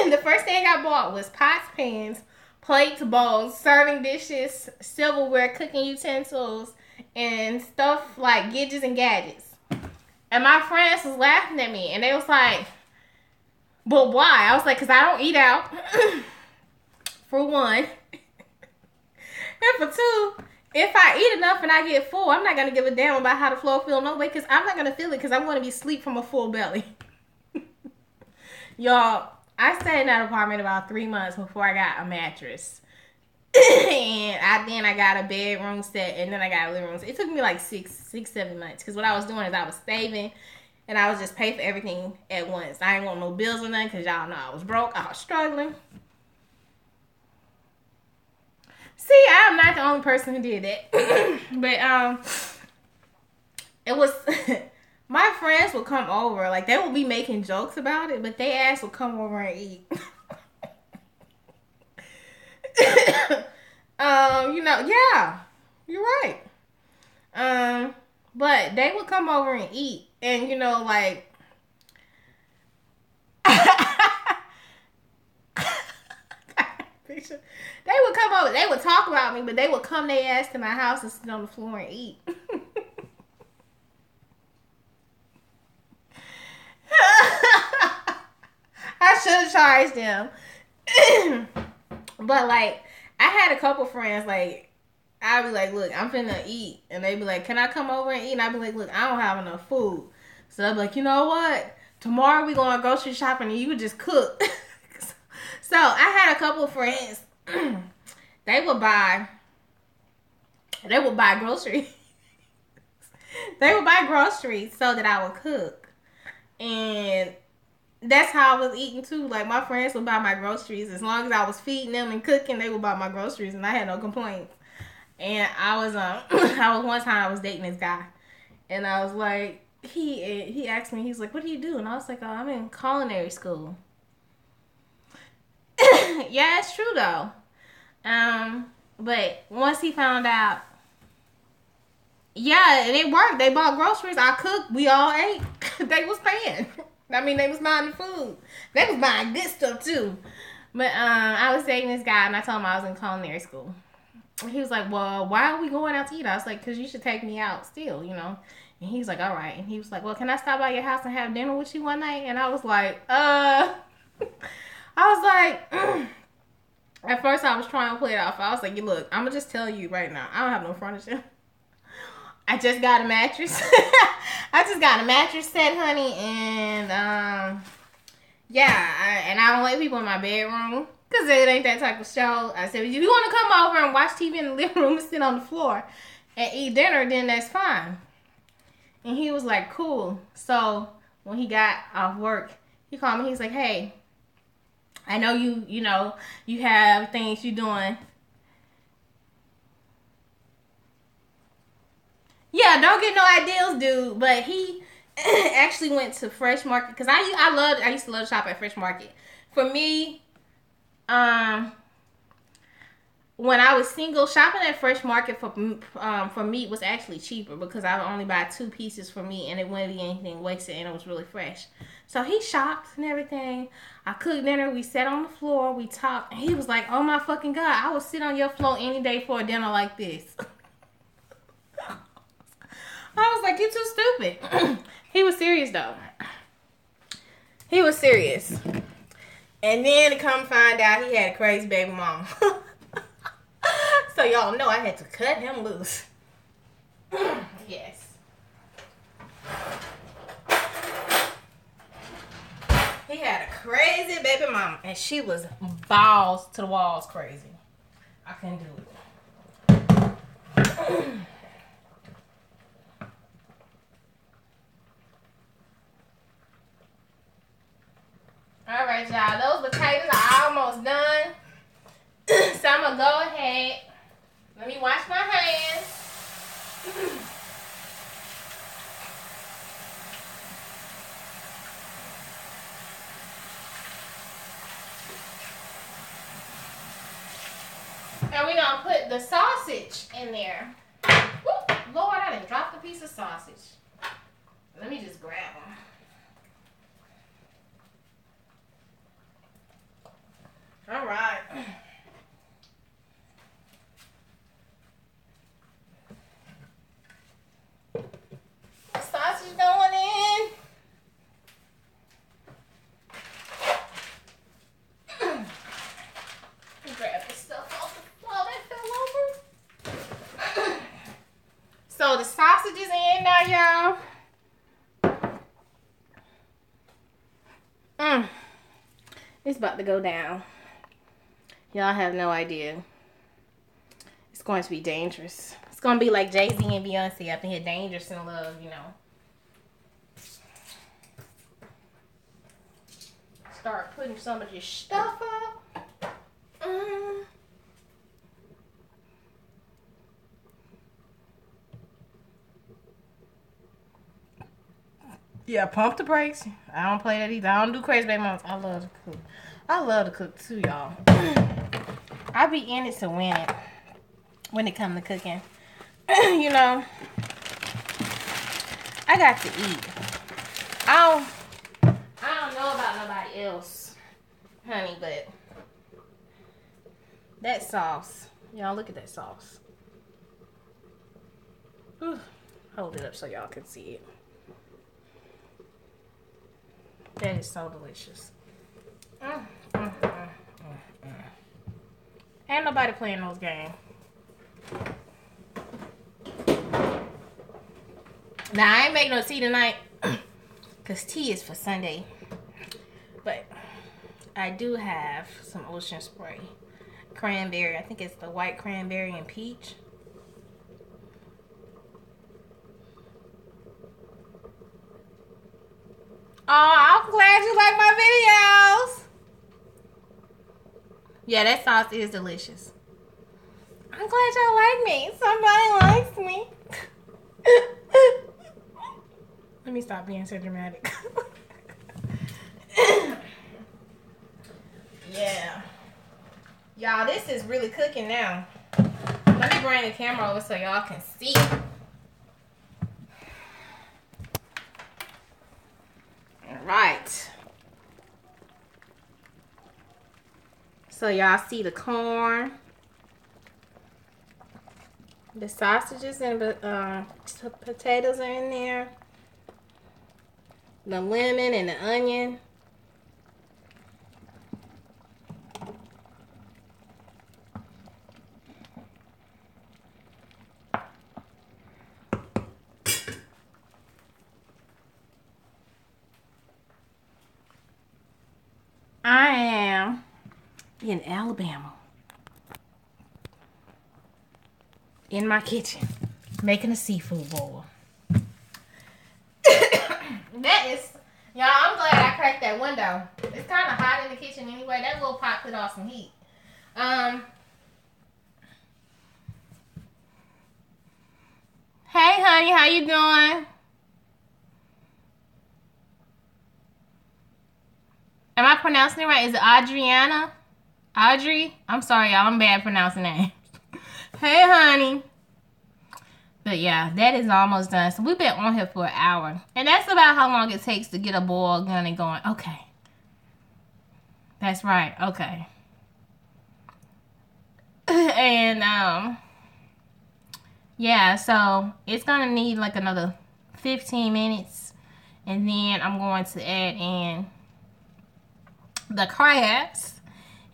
The first thing I bought was pots, pans, plates, bowls, serving dishes, silverware, cooking utensils, and stuff like gidgets and gadgets. And my friends was laughing at me, and they was like, but why? I was like, because I don't eat out, for one. And for two, if I eat enough and I get full, I'm not going to give a damn about how the floor feel no way, because I'm not going to feel it, because I'm going to be asleep from a full belly. Y'all, I stayed in that apartment about 3 months before I got a mattress. And then I got a bedroom set, and then I got a living room set. It took me like 7 months, because what I was doing is I was saving, and I was just paying for everything at once. I ain't want no bills or nothing, because y'all know I was broke. I was struggling. See, I'm not the only person who did that. But, it was... My friends would come over. Like, they would be making jokes about it, but they ass would come over and eat. You know, yeah, you're right. But they would come over and eat, and you know, like, they would come over. They would talk about me, but they would come their ass to my house and sit on the floor and eat. I should have charged them. But, like, I had a couple friends, like, I'd be like, look, I'm finna eat. And they'd be like, can I come over and eat? And I'd be like, look, I don't have enough food. So I'd be like, you know what? Tomorrow we going grocery shopping and you would just cook. So I had a couple of friends. They would buy groceries. They would buy groceries so that I would cook. And that's how I was eating too. Like, my friends would buy my groceries. As long as I was feeding them and cooking, they would buy my groceries, and I had no complaints. And I was one time I was dating this guy, and I was like, he asked me, he's like, what do you do? And I was like, oh, I'm in culinary school. Yeah, it's true though. But once he found out, yeah, and it worked. They bought groceries. I cooked. We all ate. They was paying. I mean, they was buying the food. They was buying good stuff too. But I was dating this guy, and I told him I was in culinary school. And he was like, well, why are we going out to eat? I was like, because you should take me out still, you know. And he was like, all right. And he was like, well, can I stop by your house and have dinner with you one night? And I was like, I was like, at first I was trying to play it off. I was like, look, I'm going to just tell you right now, I don't have no furniture. I just got a mattress. I just got a mattress set, honey, and yeah, and I don't let people in my bedroom because it ain't that type of show. I said, if you want to come over and watch TV in the living room and sit on the floor and eat dinner, then that's fine. And he was like, cool. So when he got off work, he called me. He's like, hey, I know you have things you're doing. Yeah, don't get no ideals, dude. But he actually went to Fresh Market because I used to love to shop at Fresh Market. For me, um, when I was single, shopping at Fresh Market for meat was actually cheaper because I would only buy 2 pieces for meat and it wouldn't be anything wasted and it was really fresh. So he shopped and everything. I cooked dinner. We sat on the floor. We talked. And he was like, "Oh my fucking god, I would sit on your floor any day for a dinner like this." I was like, "You too stupid." He was serious though. He was serious. And then to come find out he had a crazy baby mama. So y'all know I had to cut him loose. Yes. He had a crazy baby mama. And she was balls to the walls crazy. I couldn't do it. Alright, y'all. Those potatoes are almost done. So I'm going to go ahead. Let me wash my hands. And we're going to put the sausage in there. Woo! Lord, I done dropped a piece of sausage. Let me just grab them. All right. Sausage going in. Grab this stuff off the floor that fell over. So the sausage is in now, y'all. It's about to go down. Y'all have no idea. It's going to be dangerous. It's going to be like Jay-Z and Beyonce up in here, dangerous in love, you know. Start putting some of your stuff up. Yeah, pump the brakes. I don't play that either. I don't do crazy baby mamas. I love to cook. I love to cook too, y'all. I be in it to win it when it comes to cooking. You know, I got to eat. I don't know about nobody else, honey, but that sauce, y'all look at that sauce. Whew. Hold it up so y'all can see it. That is so delicious. Ain't nobody playing those games. Now, I ain't making no tea tonight because tea is for Sunday. But I do have some ocean spray. Cranberry. I think it's the white cranberry and peach. Oh, I'm glad you like my videos. Yeah, that sauce is delicious. I'm glad y'all like me. Somebody likes me. Let me stop being so dramatic. Yeah. Y'all, this is really cooking now. Let me bring the camera over so y'all can see. Alright. So y'all see the corn, the sausages and the potatoes are in there. The lemon and the onion. I am in Alabama, in my kitchen, making a seafood boil. That is, y'all, I'm glad I cracked that window. It's kind of hot in the kitchen anyway. That little pot put off some heat. Hey, honey, how you doing? Am I pronouncing it right? Is it Adriana? Audrey? I'm sorry, y'all. I'm bad at pronouncing names. Hey, honey. But yeah, that is almost done. So we've been on here for an hour. And that's about how long it takes to get a boil gunning going. Okay. That's right. Okay. And, yeah, so it's going to need like another 15 minutes. And then I'm going to add in the crabs.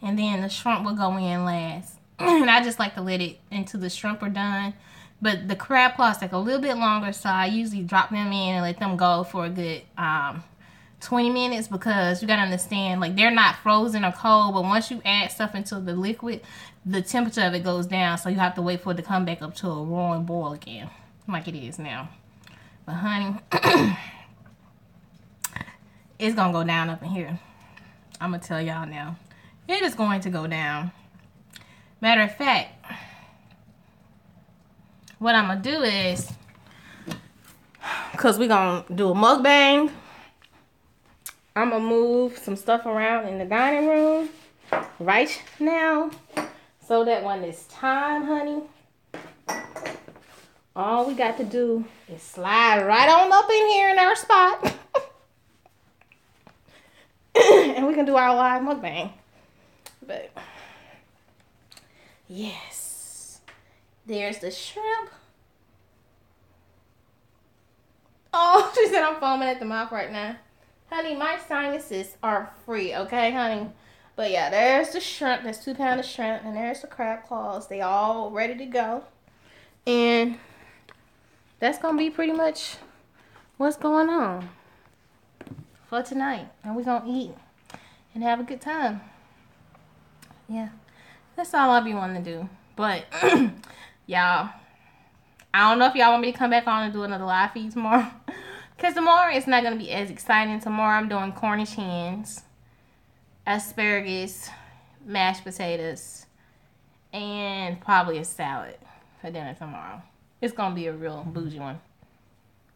And then the shrimp will go in last. And I just like to let it until the shrimp are done. But the crab claws take a little bit longer, so I usually drop them in and let them go for a good 20 minutes, because you gotta understand, like, they're not frozen or cold, but once you add stuff into the liquid, the temperature of it goes down, so you have to wait for it to come back up to a roaring boil again, like it is now. But honey, it's gonna go down up in here. I'm gonna tell y'all now. It is going to go down. Matter of fact, what I'm gonna do is, because we're gonna do a mukbang, I'm gonna move some stuff around in the dining room right now, so that when it's time, honey, all we got to do is slide right on up in here in our spot and we can do our live mukbang. But yes, there's the shrimp. Oh, she said I'm foaming at the mouth right now. Honey, my sinuses are free, okay, honey? But yeah, there's the shrimp. There's 2 pounds of shrimp. And there's the crab claws. They all ready to go. And that's going to be pretty much what's going on for tonight. And we're going to eat and have a good time. Yeah, that's all I be wanting to do. But, y'all, I don't know if y'all want me to come back on and do another live feed tomorrow. Because tomorrow it's not going to be as exciting. Tomorrow I'm doing Cornish hens, asparagus, mashed potatoes, and probably a salad for dinner tomorrow. It's going to be a real bougie one.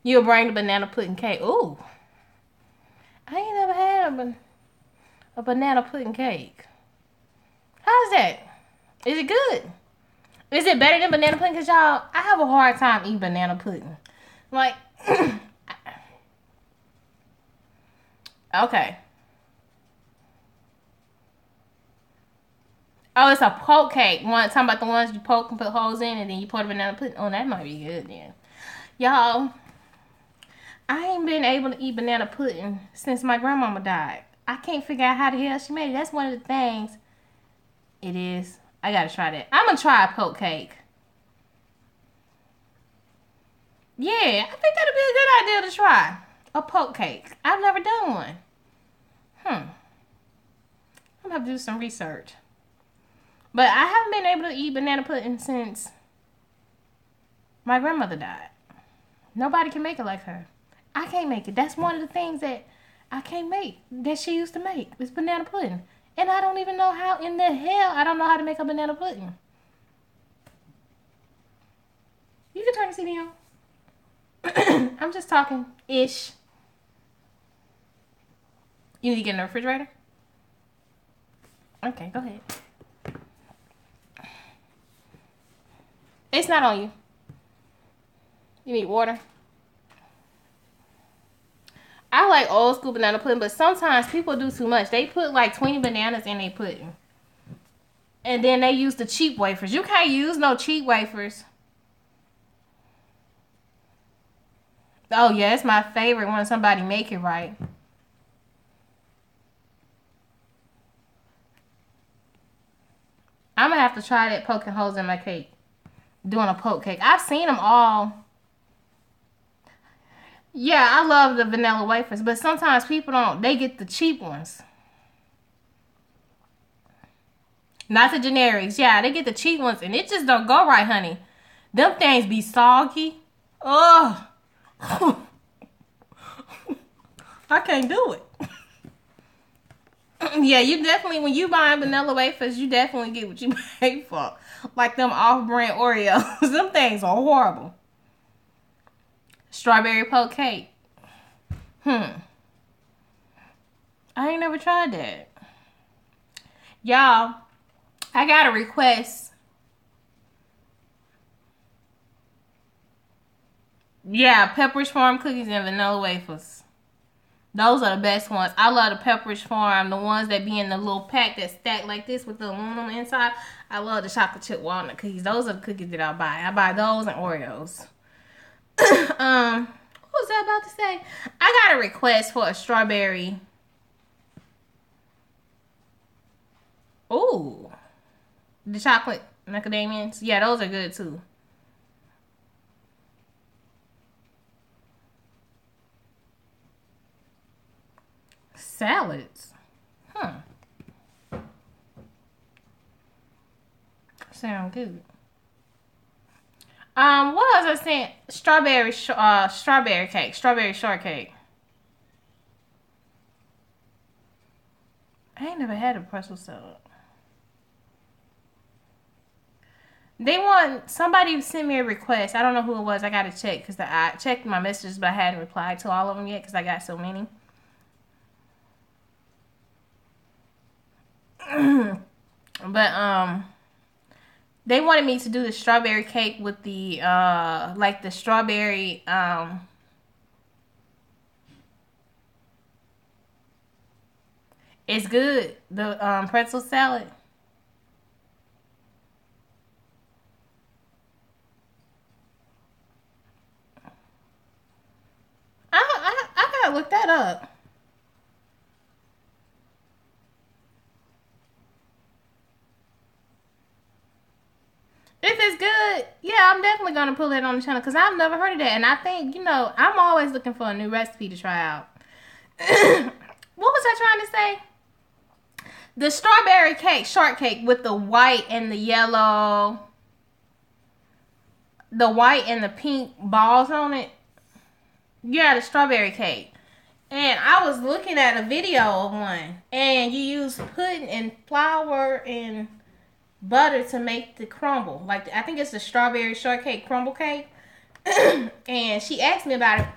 You'll bring the banana pudding cake. Ooh. I ain't never had a banana pudding cake. How's that? Is it good? Is it better than banana pudding? Because, y'all, I have a hard time eating banana pudding. Like, okay. Oh, it's a poke cake. Talking about the ones you poke and put holes in and then you pour the banana pudding. Oh, that might be good then. Y'all, I ain't been able to eat banana pudding since my grandmama died. I can't figure out how the hell she made it. That's one of the things. It is. I gotta try that. I'm gonna try a poke cake. Yeah, I think that'd be a good idea to try. A poke cake. I've never done one. I'm gonna have to do some research. But I haven't been able to eat banana pudding since my grandmother died. Nobody can make it like her. I can't make it. That's one of the things that I can't make, that she used to make, is banana pudding. And I don't even know how in the hell I don't know how to make a banana pudding. You can turn the CD on. I'm just talking ish. You need to get in the refrigerator? Okay, go ahead. It's not on you. You need water? I like old school banana pudding, but sometimes people do too much. They put like 20 bananas in their pudding. And then they use the cheap wafers. You can't use no cheap wafers. Oh, yeah, it's my favorite when somebody make it right. I'm going to have to try that poking holes in my cake. Doing a poke cake. I've seen them all. Yeah, I love the vanilla wafers, but sometimes people don't. They get the cheap ones. Not the generics. Yeah, they get the cheap ones, and it just don't go right, honey. Them things be soggy. Ugh. I can't do it. Yeah, you definitely, when you buy vanilla wafers, you definitely get what you pay for. Like them off-brand Oreos. Them things are horrible. Strawberry poke cake. I ain't never tried that. Y'all, I got a request. Yeah, Pepperidge Farm cookies and vanilla wafers. Those are the best ones. I love the Pepperidge Farm, the ones that be in the little pack that stack like this with the aluminum inside. I love the chocolate chip walnut cookies. Those are the cookies that I buy. I buy those and Oreos. What was I about to say? I got a request for a strawberry. Ooh, the chocolate macadamians. Yeah, those are good too. Salads. Sound good. What was I saying? Strawberry cake, strawberry shortcake. I ain't never had a pretzel salad. They want somebody to send me a request. I don't know who it was. I gotta check because I checked my messages, but I hadn't replied to all of them yet because I got so many. But they wanted me to do the strawberry cake with the like the strawberry it's good, the pretzel salad. I gotta look that up. If it's good, yeah, I'm definitely gonna pull it on the channel because I've never heard of that, and I think I'm always looking for a new recipe to try out. What was I trying to say? The strawberry cake, shortcake with the white and the yellow, the white and the pink balls on it. Yeah, the strawberry cake. And I was looking at a video of one, and you use pudding and flour and butter to make the crumble. Like, I think it's the strawberry shortcake crumble cake. And she asked me about it,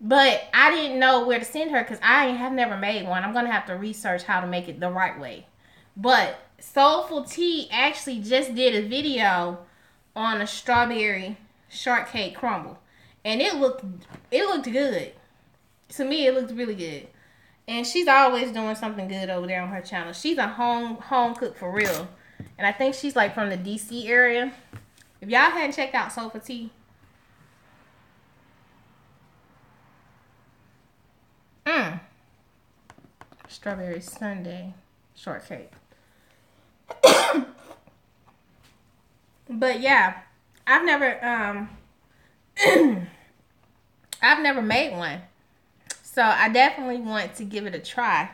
but I didn't know where to send her because I have never made one. I'm going to have to research how to make it the right way. But Soulful Tea actually just did a video on a strawberry shortcake crumble. And it looked good. To me, it looked really good. And she's always doing something good over there on her channel. She's a home cook for real. And I think she's like from the DC area. If y'all hadn't checked out Soulful Tea. Strawberry sundae shortcake. But yeah, I've never made one. So I definitely want to give it a try.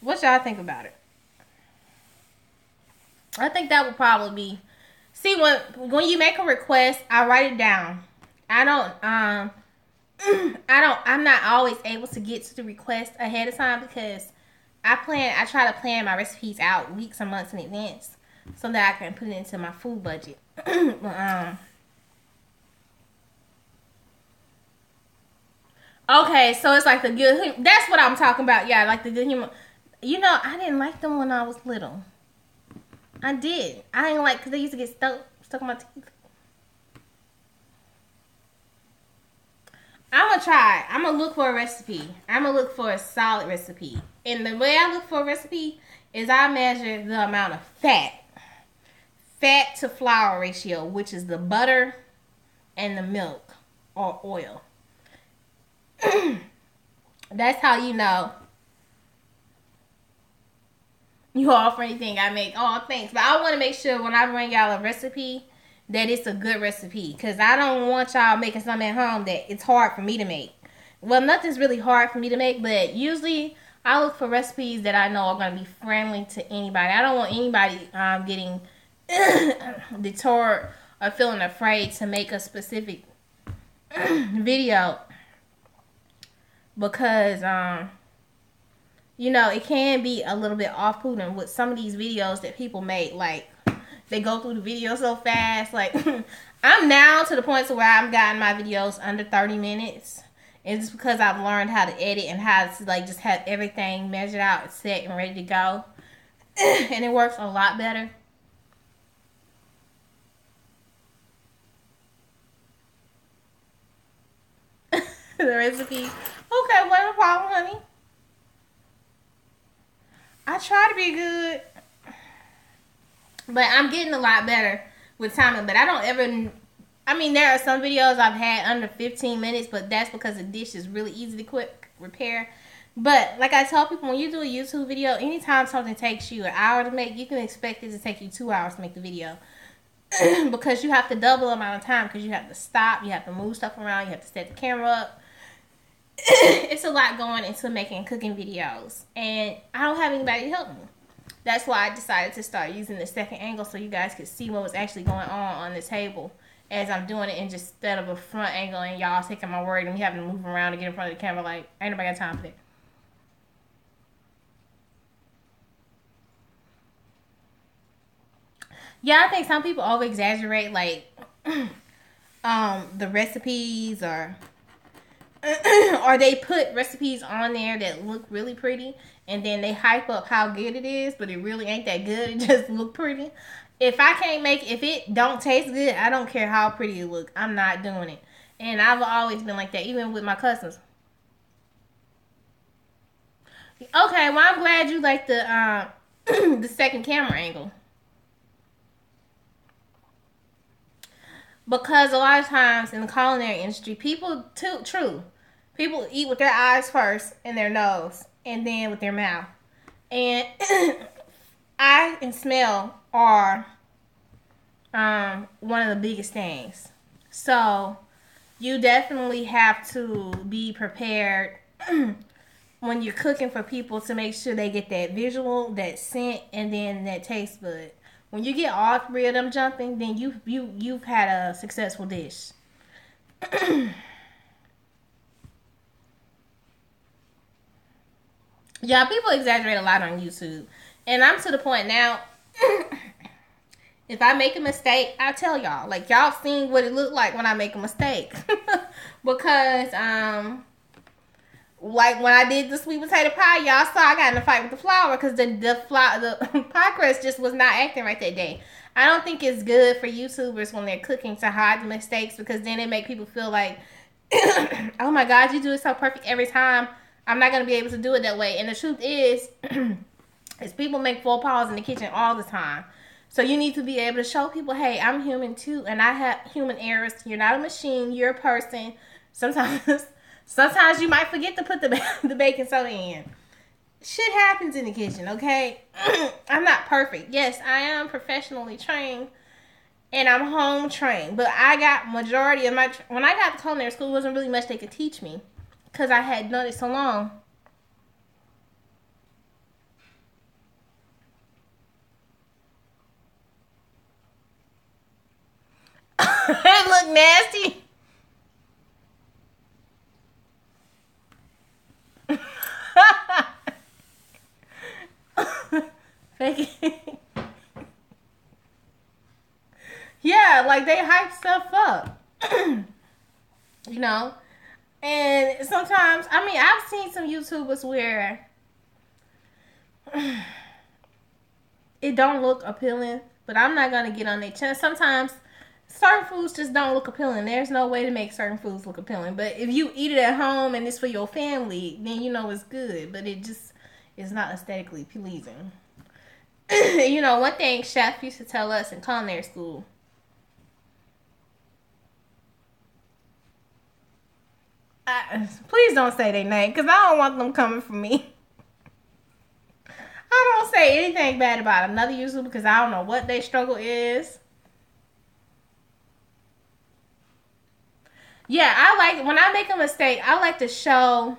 What y'all think about it? I think that would probably be. See, when you make a request, I write it down. I'm not always able to get to the request ahead of time because I try to plan my recipes out weeks or months in advance so that I can put it into my food budget. Okay, so it's like the good. That's what I'm talking about. Yeah, like the good humor. I didn't like them when I was little. I did. I didn't like because they used to get stuck in my teeth. I'm gonna try. I'm gonna look for a recipe. I'm gonna look for a solid recipe. And the way I look for a recipe is I measure the amount of fat to flour ratio, which is the butter and the milk or oil. That's how you know you offer anything I make. Oh, thanks. But I want to make sure when I bring y'all a recipe that it's a good recipe. Because I don't want y'all making something at home that it's hard for me to make. Well, nothing's really hard for me to make. But usually I look for recipes that I know are going to be friendly to anybody. I don't want anybody getting deterred or feeling afraid to make a specific video. Because, it can be a little bit off-putting with some of these videos that people make. Like, they go through the video so fast. Like, I'm now to the point to where I've gotten my videos under 30 minutes. It's because I've learned how to edit and how to like just have everything measured out, set, and ready to go. And it works a lot better. The recipe. Okay, what a problem, honey. I try to be good, but I'm getting a lot better with timing. But I don't ever. I mean, there are some videos I've had under 15 minutes, but that's because the dish is really easy to quick repair. But like I tell people, when you do a YouTube video, anytime something takes you an hour to make, you can expect it to take you 2 hours to make the video. Because you have to double the amount of time, because you have to stop, you have to move stuff around, you have to set the camera up. It's a lot going into making cooking videos, and I don't have anybody to help me. That's why I decided to start using the second angle, so you guys could see what was actually going on the table as I'm doing it, and just instead of a front angle and y'all taking my word and me having to move around to get in front of the camera. Like, ain't nobody got time for that. Yeah, I think some people over exaggerate like the recipes, or or they put recipes on there that look really pretty, and then they hype up how good it is, but it really ain't that good. It just look pretty. If I can't make, if it don't taste good, I don't care how pretty it look. I'm not doing it. And I've always been like that, even with my cousins. Okay, well, I'm glad you like the the second camera angle. Because a lot of times in the culinary industry, people, people eat with their eyes first and their nose, and then with their mouth. And eye and smell are one of the biggest things. So you definitely have to be prepared when you're cooking for people to make sure they get that visual, that scent, and then that taste bud. When you get all three of them jumping, then you've had a successful dish. Yeah, people exaggerate a lot on YouTube. And I'm to the point now, if I make a mistake, I tell y'all. Like, y'all seen what it looked like when I make a mistake. Because, like when I did the sweet potato pie, y'all saw I got in a fight with the flour because the pie crust just was not acting right that day. I don't think it's good for YouTubers when they're cooking to hide the mistakes, because then it make people feel like, oh my God, you do it so perfect every time. I'm not going to be able to do it that way. And the truth is people make faux pas in the kitchen all the time. So you need to be able to show people, hey, I'm human too, and I have human errors. You're not a machine. You're a person. Sometimes you might forget to put the baking soda in. Shit happens in the kitchen, okay? I'm not perfect. Yes, I am professionally trained, and I'm home trained. But I got majority of when I got to culinary school, there wasn't really much they could teach me because I had done it so long. It looked nasty. Yeah, like they hype stuff up. You know? And sometimes, I mean, I've seen some YouTubers where it don't look appealing, but I'm not going to get on their chest. Sometimes certain foods just don't look appealing. There's no way to make certain foods look appealing. But if you eat it at home and it's for your family, then you know it's good. But it just is not aesthetically pleasing. You know, one thing chef used to tell us in culinary school, please don't say their name, because I don't want them coming for me. I don't say anything bad about another YouTuber because I don't know what their struggle is. Yeah, when I make a mistake, I like to show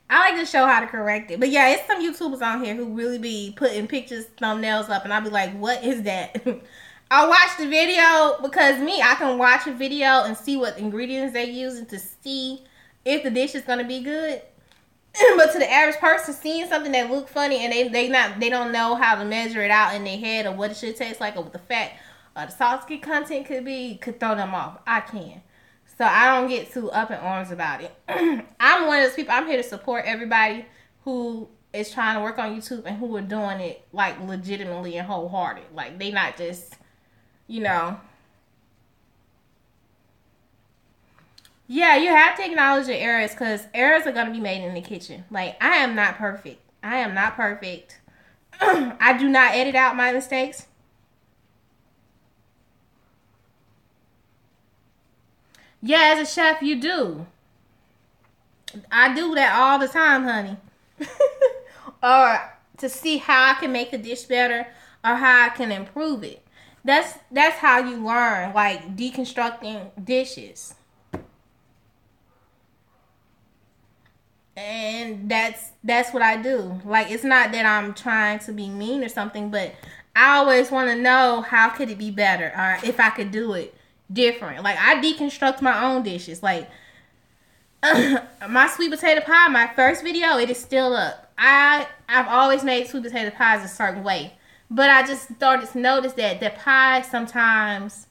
how to correct it. But yeah, it's some YouTubers on here who really be putting pictures, thumbnails up, and I'll be like, what is that? I'll watch the video, because I can watch a video and see what ingredients they're using to see if the dish is going to be good. But to the average person, seeing something that look funny and they don't know how to measure it out in their head or what it should taste like or what the fat or the salty content could throw them off. I can. So I don't get too up in arms about it. I'm one of those people. I'm here to support everybody who is trying to work on YouTube and who are doing it like legitimately and wholehearted. Like they not just, you know. Yeah, you have to acknowledge your errors because errors are going to be made in the kitchen. Like, I am not perfect. I am not perfect. I do not edit out my mistakes. Yeah, as a chef, you do. I do that all the time, honey. Or to see how I can make the dish better or how I can improve it. That's how you learn, like deconstructing dishes. And that's what I do. Like it's not that I'm trying to be mean or something, but I always want to know how could it be better or if I could do it different. Like I deconstruct my own dishes. Like my sweet potato pie, my first video, it is still up. I've always made sweet potato pies a certain way, but I just started to notice that the pie sometimes,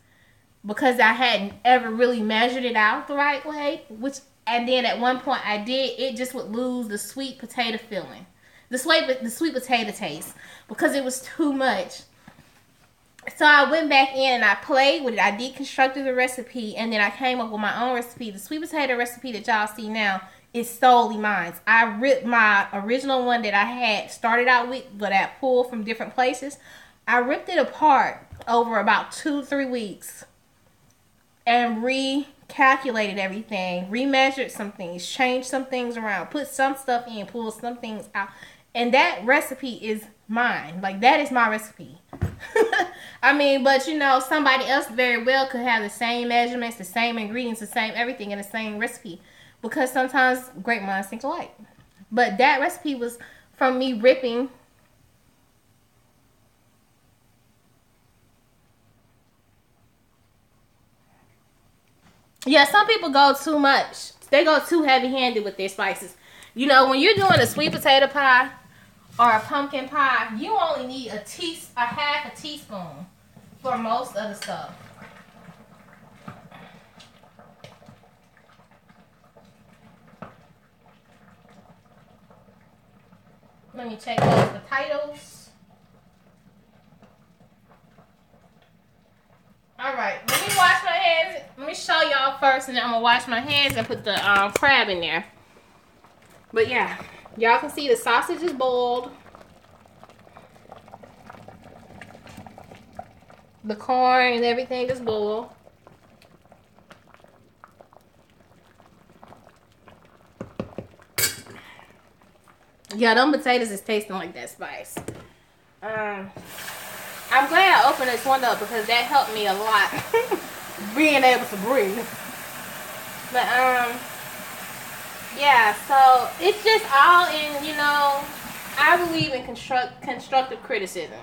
because I hadn't ever really measured it out the right way, which and then at one point I did, it just would lose the sweet potato feeling, the sweet potato taste because it was too much. So I went back in and I played with it. I deconstructed the recipe and then I came up with my own recipe. The sweet potato recipe that y'all see now is solely mine. I ripped my original one that I had started out with, but I pulled from different places. I ripped it apart over about 2-3 weeks and recalculated everything, remeasured some things, changed some things around, put some stuff in, pulled some things out. And that recipe is mine. Like, that is my recipe. I mean, but you know, somebody else very well could have the same measurements, the same ingredients, the same everything in the same recipe. Because sometimes great minds think alike. But that recipe was from me ripping. Yeah, some people go too much. They go too heavy-handed with their spices. You know, when you're doing a sweet potato pie or a pumpkin pie, you only need a half a teaspoon for most of the stuff. Let me check those potatoes. Alright, let me wash my hands. Let me show y'all first, and then I'm going to wash my hands and put the crab in there. But yeah, y'all can see the sausage is boiled. The corn and everything is boiled. Yeah, them potatoes is tasting like that spice. I'm glad I opened this one up because that helped me a lot being able to breathe. But yeah, so it's just all in, you know, I believe in constructive criticism.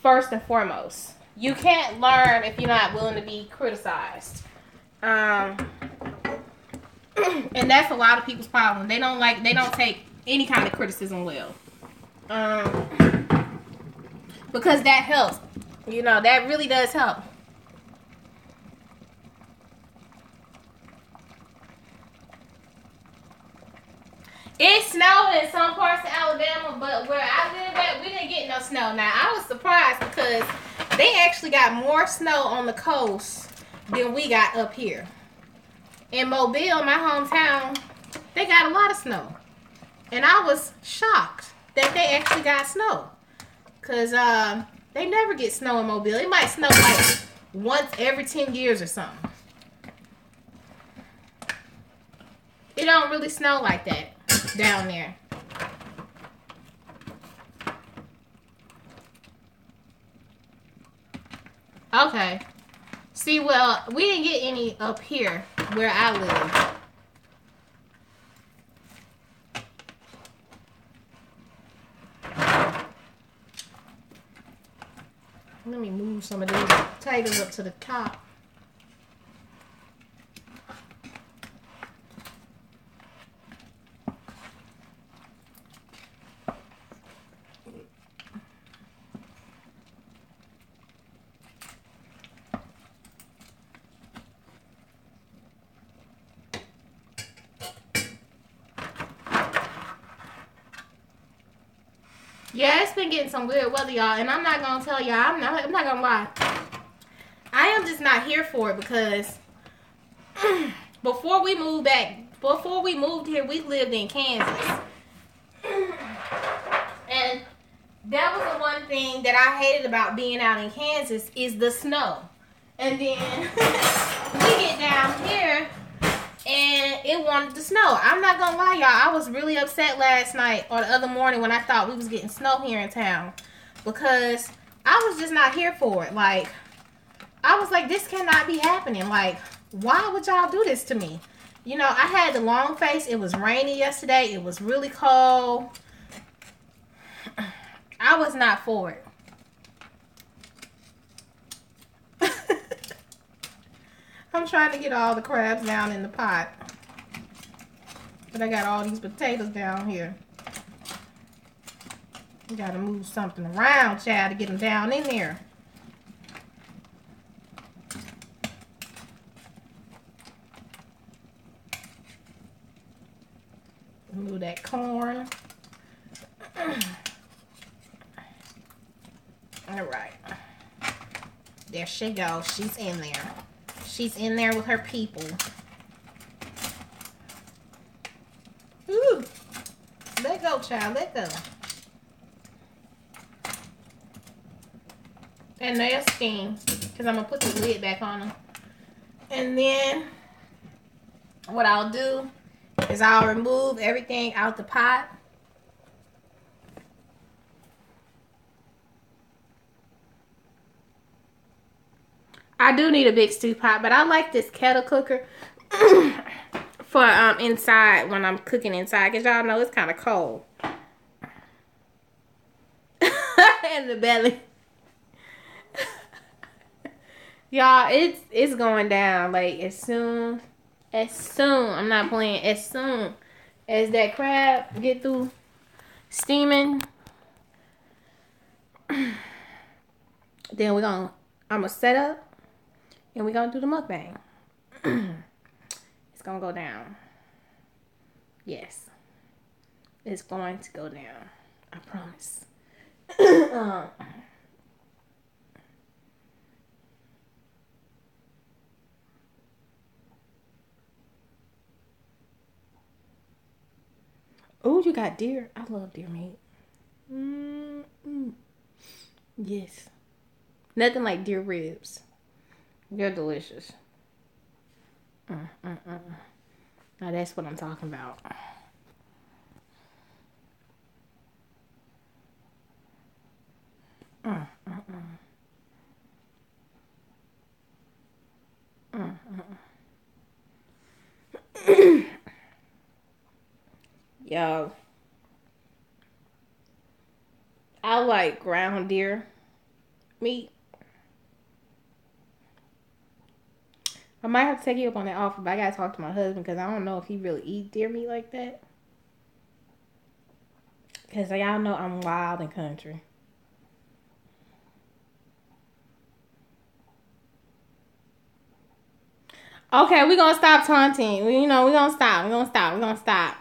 First and foremost, you can't learn if you're not willing to be criticized. And that's a lot of people's problem. They don't take any kind of criticism well. Because that helps. You know, that really does help. It snowed in some parts of Alabama, but where I live at, we didn't get no snow. Now, I was surprised because they actually got more snow on the coast than we got up here. In Mobile, my hometown, they got a lot of snow. And I was shocked that they actually got snow. Because they never get snow in Mobile. It might snow like once every 10 years or something. It don't really snow like that down there. Okay. See, well, we didn't get any up here where I live. Let me move some of these potatoes up to the top. Yeah, it's been getting some weird weather, y'all. And I'm not going to tell y'all. I'm not going to lie. I am just not here for it because before we moved here, we lived in Kansas. And that was the one thing that I hated about being out in Kansas is the snow. And then we get down here and it wanted to snow. I'm not gonna lie, y'all. I was really upset last night or the other morning when I thought we was getting snow here in town because I was just not here for it. Like, I was like, this cannot be happening. Like, why would y'all do this to me? You know, I had the long face. It was rainy yesterday. It was really cold. I was not for it. I'm trying to get all the crabs down in the pot. But I got all these potatoes down here. We gotta move something around, child, to get them down in there. Move that corn. All right. There she goes. She's in there. She's in there with her people. Ooh. Let go, child. Let go. And they'll steam. Because I'm going to put the lid back on them. And then what I'll do is I'll remove everything out the pot. I do need a big stew pot, but I like this kettle cooker for inside when I'm cooking inside, because y'all know it's kind of cold. In the belly. Y'all, it's going down. Like, as soon, I'm not playing, as soon as that crab get through steaming, then I'm gonna set up and we're gonna do the mukbang. It's gonna go down. Yes, it's going to go down. I promise. Oh, you got deer. I love deer meat. Yes. Nothing like deer ribs. They're delicious. Now that's what I'm talking about. Yo, I like ground deer meat. I might have to take you up on that offer, but I gotta talk to my husband because I don't know if he really eats deer meat like that. Because y'all know I'm wild and country. Okay, we're gonna stop taunting. We're gonna stop. We're gonna stop.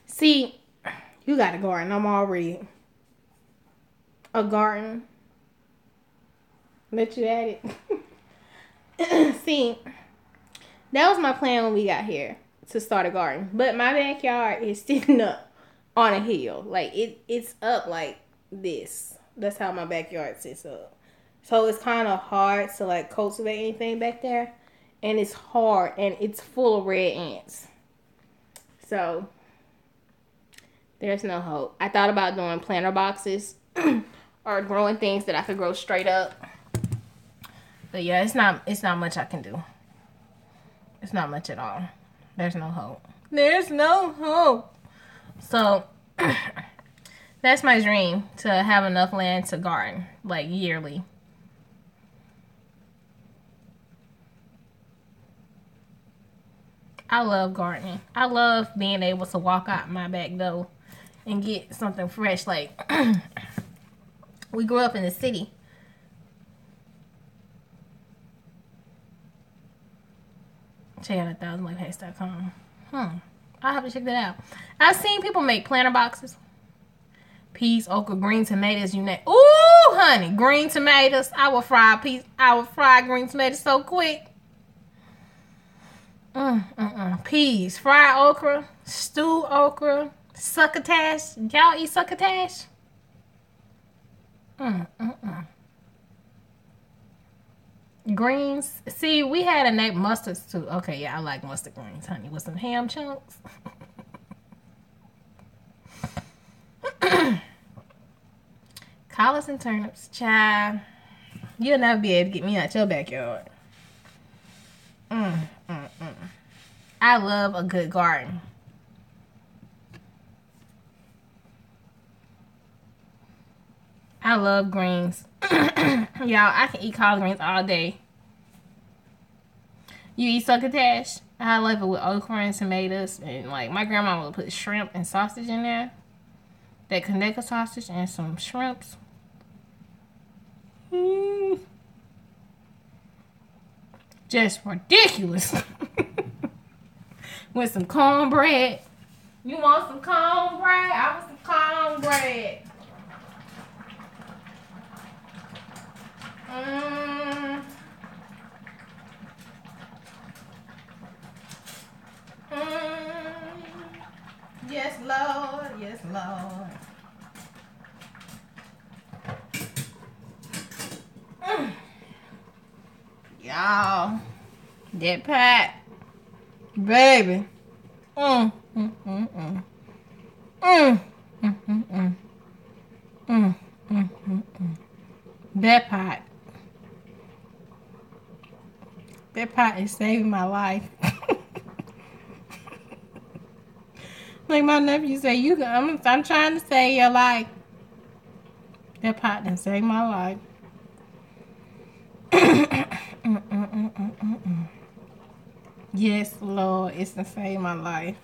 See, you got a garden. I'm already a garden. Let you at it. See, that was my plan when we got here to start a garden. But my backyard is sitting up on a hill. Like it's up like this. That's how my backyard sits up. So it's kind of hard to like cultivate anything back there. And it's hard and it's full of red ants. So there's no hope. I thought about doing planter boxes or growing things that I could grow straight up. But yeah, it's not much I can do. It's not much at all. There's no hope. There's no hope. So that's my dream, to have enough land to garden, like yearly. I love gardening. I love being able to walk out my back door and get something fresh. Like, we grew up in the city. Check out 1000lifehacks.com. I'll have to check that out. I've seen people make planter boxes. Peas, okra, green tomatoes, you know. Ooh, honey, green tomatoes. I will fry green tomatoes so quick. Peas, fried okra, stewed okra, succotash. Y'all eat succotash? Greens. See, we had a name mustards too. Okay, yeah, I like mustard greens, honey, with some ham chunks. Collards and turnips, child. You'll never be able to get me out your backyard. I love a good garden. I love greens. Y'all, I can eat collard greens all day. You eat succotash? I love it with okra and tomatoes. And like my grandma would put shrimp and sausage in there. That Connecticut sausage and some shrimps. Just ridiculous. With some cornbread. You want some cornbread? I want some cornbread. Yes, Lord. Yes, Lord. Y'all, that pot, baby. That pot. That pot is saving my life. Like my nephew say, I'm trying to save your life. That pot done saved my life. Yes, Lord, it's to save my life.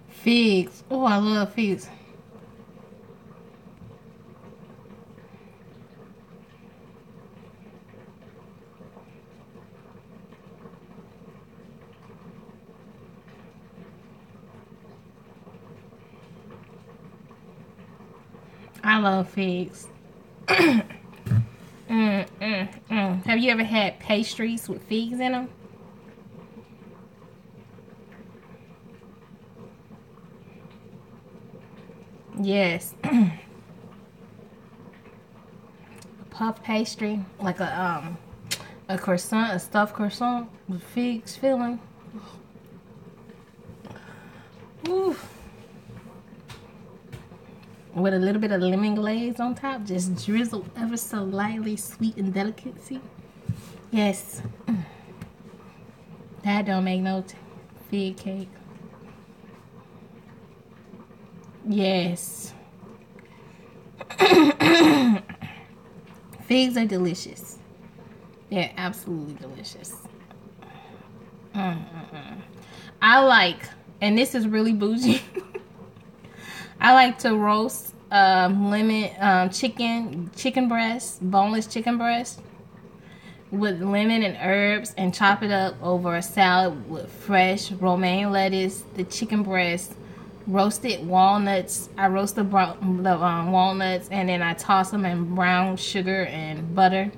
Figs. Oh, I love figs. I love figs. Have you ever had pastries with figs in them? Yes. Puff pastry, like a croissant, a stuffed croissant with figs filling. Ooh. With a little bit of lemon glaze on top, just drizzle ever so lightly, sweet and delicacy. Yes. That don't make no fig cake. Yes. Figs are delicious. They're absolutely delicious. I like, and this is really bougie, I like to roast chicken breast, boneless chicken breast with lemon and herbs and chop it up over a salad with fresh romaine lettuce, the chicken breast, roasted walnuts. I roast the walnuts and then I toss them in brown sugar and butter.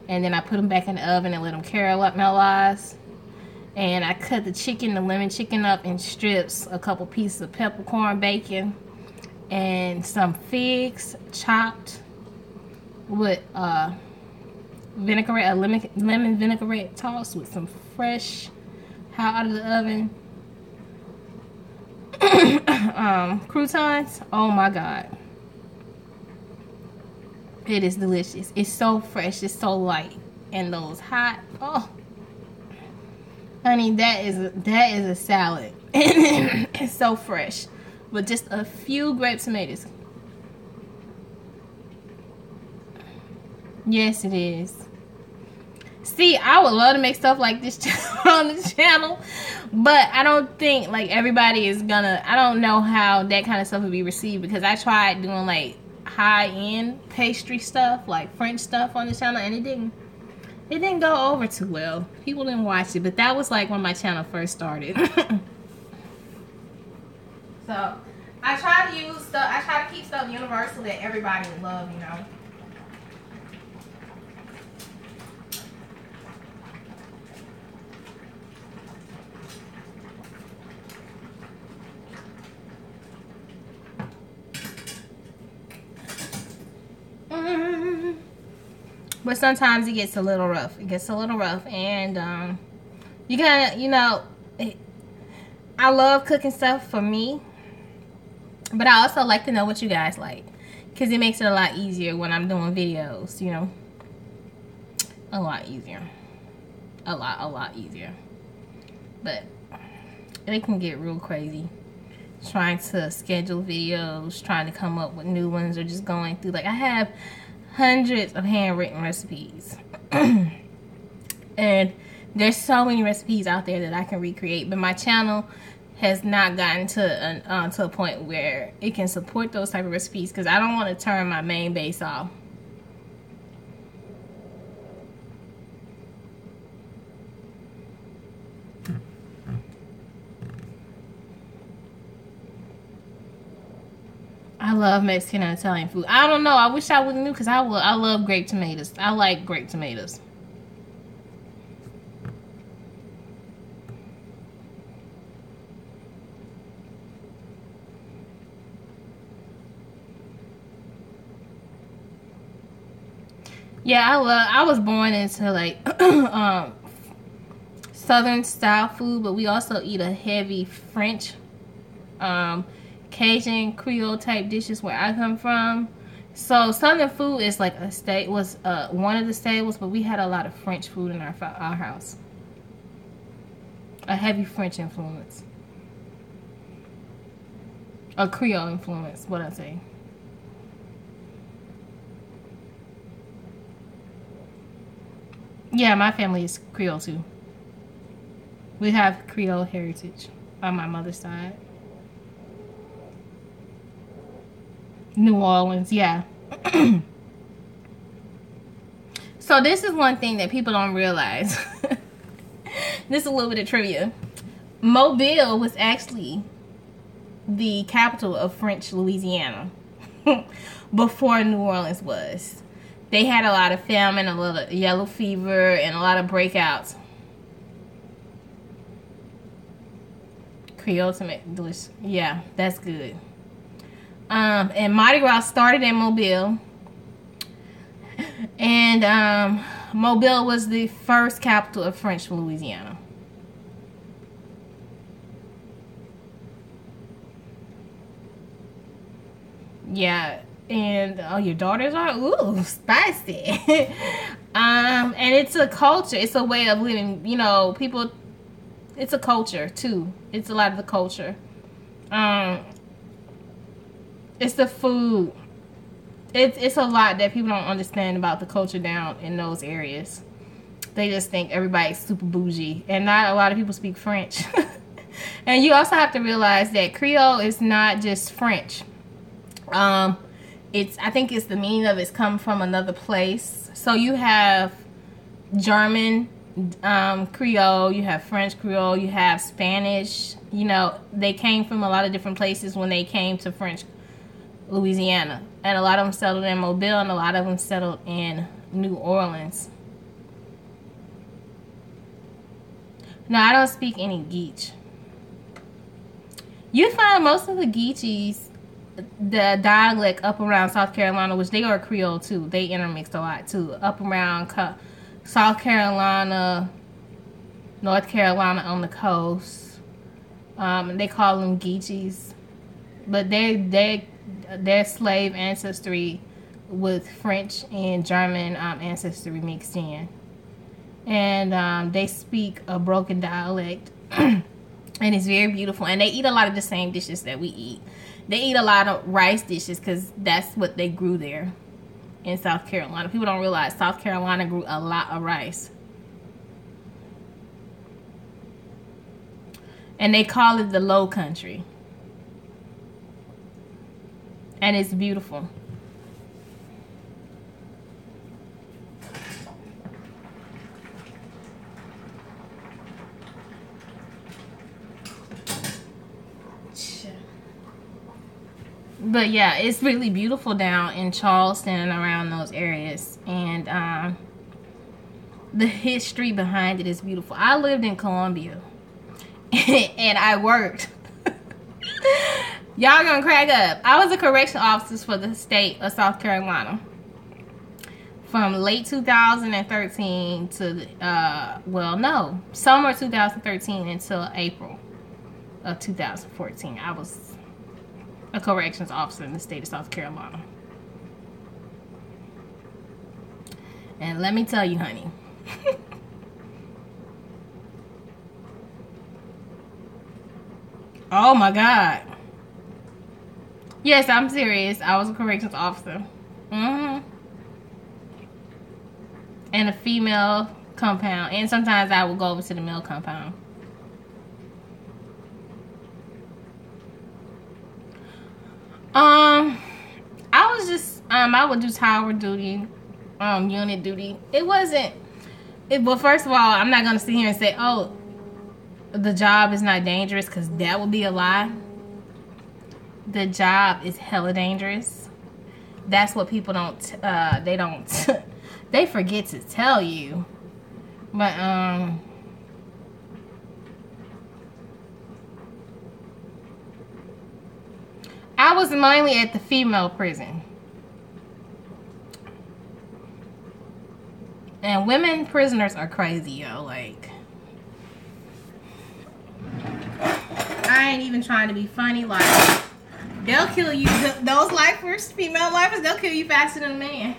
And then I put them back in the oven and let them caramelize. And I cut the lemon chicken up in strips, a couple pieces of peppercorn bacon, and some figs chopped with vinaigrette, lemon vinaigrette tossed with some fresh, hot out of the oven croutons. Oh my God. It is delicious. It's so fresh. It's so light. And those hot. Oh, honey, that is a salad. It's so fresh. With just a few grape tomatoes. Yes, it is. See, I would love to make stuff like this on the channel, but I don't think like everybody is gonna. I don't know how that kind of stuff would be received because I tried doing like high-end pastry stuff, like French stuff on the channel, and it didn't go over too well. People didn't watch it, but that was like when my channel first started. So I try to keep stuff universal that everybody would love, you know. But sometimes it gets a little rough. And you gotta, you know, I love cooking stuff for me, but I also like to know what you guys like, because it makes it a lot easier when I'm doing videos, you know. A lot easier. A lot easier. But it can get real crazy trying to schedule videos, trying to come up with new ones, or just going through, like, I have hundreds of handwritten recipes. And there's so many recipes out there that I can recreate, but my channel has not gotten to a point where it can support those type of recipes, because I don't want to turn my main base off. I love Mexican and Italian food. I don't know. I wish I would have knew, because I love grape tomatoes. I like grape tomatoes. Yeah, I was born into like Southern style food, but we also eat a heavy French, Cajun, Creole type dishes where I come from. So Southern food is like was one of the staples, but we had a lot of French food in our house. A heavy French influence. A Creole influence, what I say. Yeah, my family is Creole too. We have Creole heritage on my mother's side. New Orleans, yeah. So this is one thing that people don't realize. This is a little bit of trivia. Mobile was actually the capital of French Louisiana before New Orleans was. They had a lot of famine, a lot of yellow fever, and a lot of breakouts. Creole tomato, delicious. Yeah, that's good. And Mardi Gras started in Mobile. And Mobile was the first capital of French Louisiana. Yeah. And oh, your daughters are spicy. And it's a culture. It's a way of living. You know, people. It's a culture too. It's a lot of the culture. It's the food. It's a lot that people don't understand about the culture down in those areas. They just think everybody's super bougie, and not a lot of people speak French. And you also have to realize that Creole is not just French. I think it's the meaning of it's come from another place. So you have German Creole, you have French Creole, you have Spanish. You know, they came from a lot of different places when they came to French Louisiana. And a lot of them settled in Mobile, and a lot of them settled in New Orleans. Now, I don't speak any Geech. You find most of the Geechies, the dialect up around South Carolina, which they are Creole too. They intermixed a lot too. Up around South Carolina, North Carolina on the coast. They call them Geechies. But their slave ancestry with French and German ancestry mixed in. And they speak a broken dialect. And it's very beautiful. And they eat a lot of the same dishes that we eat. They eat a lot of rice dishes because that's what they grew there in South Carolina. People don't realize South Carolina grew a lot of rice. And they call it the Low Country. And it's beautiful. But yeah, it's really beautiful down in Charleston and around those areas. And the history behind it is beautiful. I lived in Columbia and I worked. Y'all gonna crack up. I was a correctional officer for the state of South Carolina from late 2013 to summer 2013 until April of 2014. I was a corrections officer in the state of South Carolina. And let me tell you, honey, oh my God. Yes, I'm serious. I was a corrections officer. And a female compound. And sometimes I would go over to the male compound. I was just I would do tower duty, unit duty. It wasn't well, first of all, I'm not gonna sit here and say, oh, the job is not dangerous, because that would be a lie. The job is hella dangerous. That's what people don't they forget to tell you. But I was mainly at the female prison. And women prisoners are crazy, yo. Like, I ain't even trying to be funny. Like, they'll kill you. Those lifers, female lifers, they'll kill you faster than a man.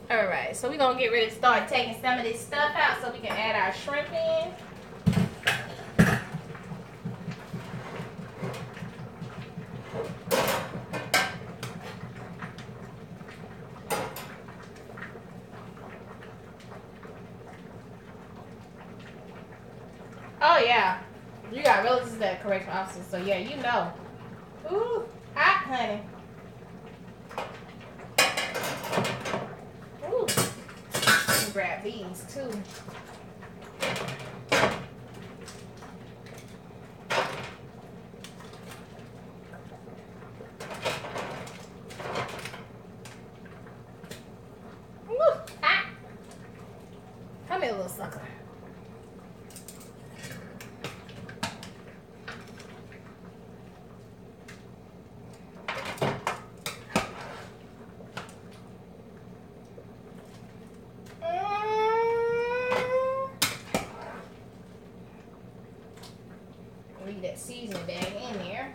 Alright, so we're going to get ready to start taking some of this stuff out so we can add our shrimp in. Oh yeah, you got relatives that are correctional officers, so yeah, you know. Ooh, hot, honey. Ooh, let me grab these too. Ooh, hot. Come here, little sucker. Leave that seasoning bag in there.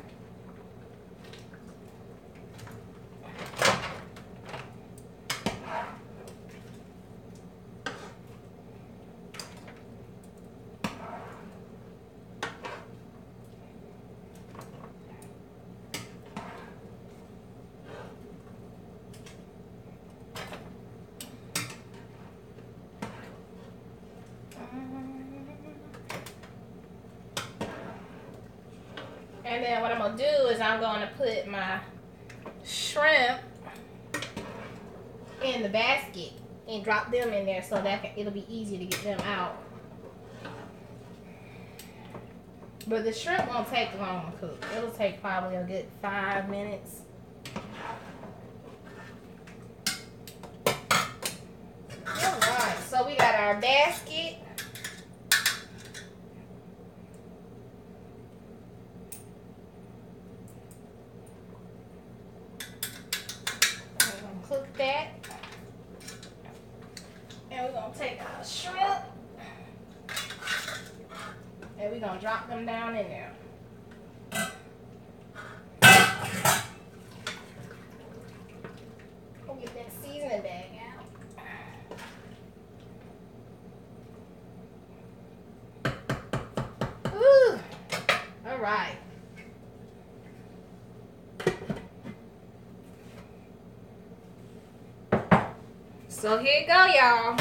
And then what I'm going to do is I'm going to put my shrimp in the basket and drop them in there so that it'll be easy to get them out. But the shrimp won't take long to cook. It'll take probably a good 5 minutes. Alright, so we got our basket. Cook that, and we're gonna take our shrimp and we're gonna drop them down in there. We'll get that seasoning bag out. Ooh, all right. So here you go, y'all.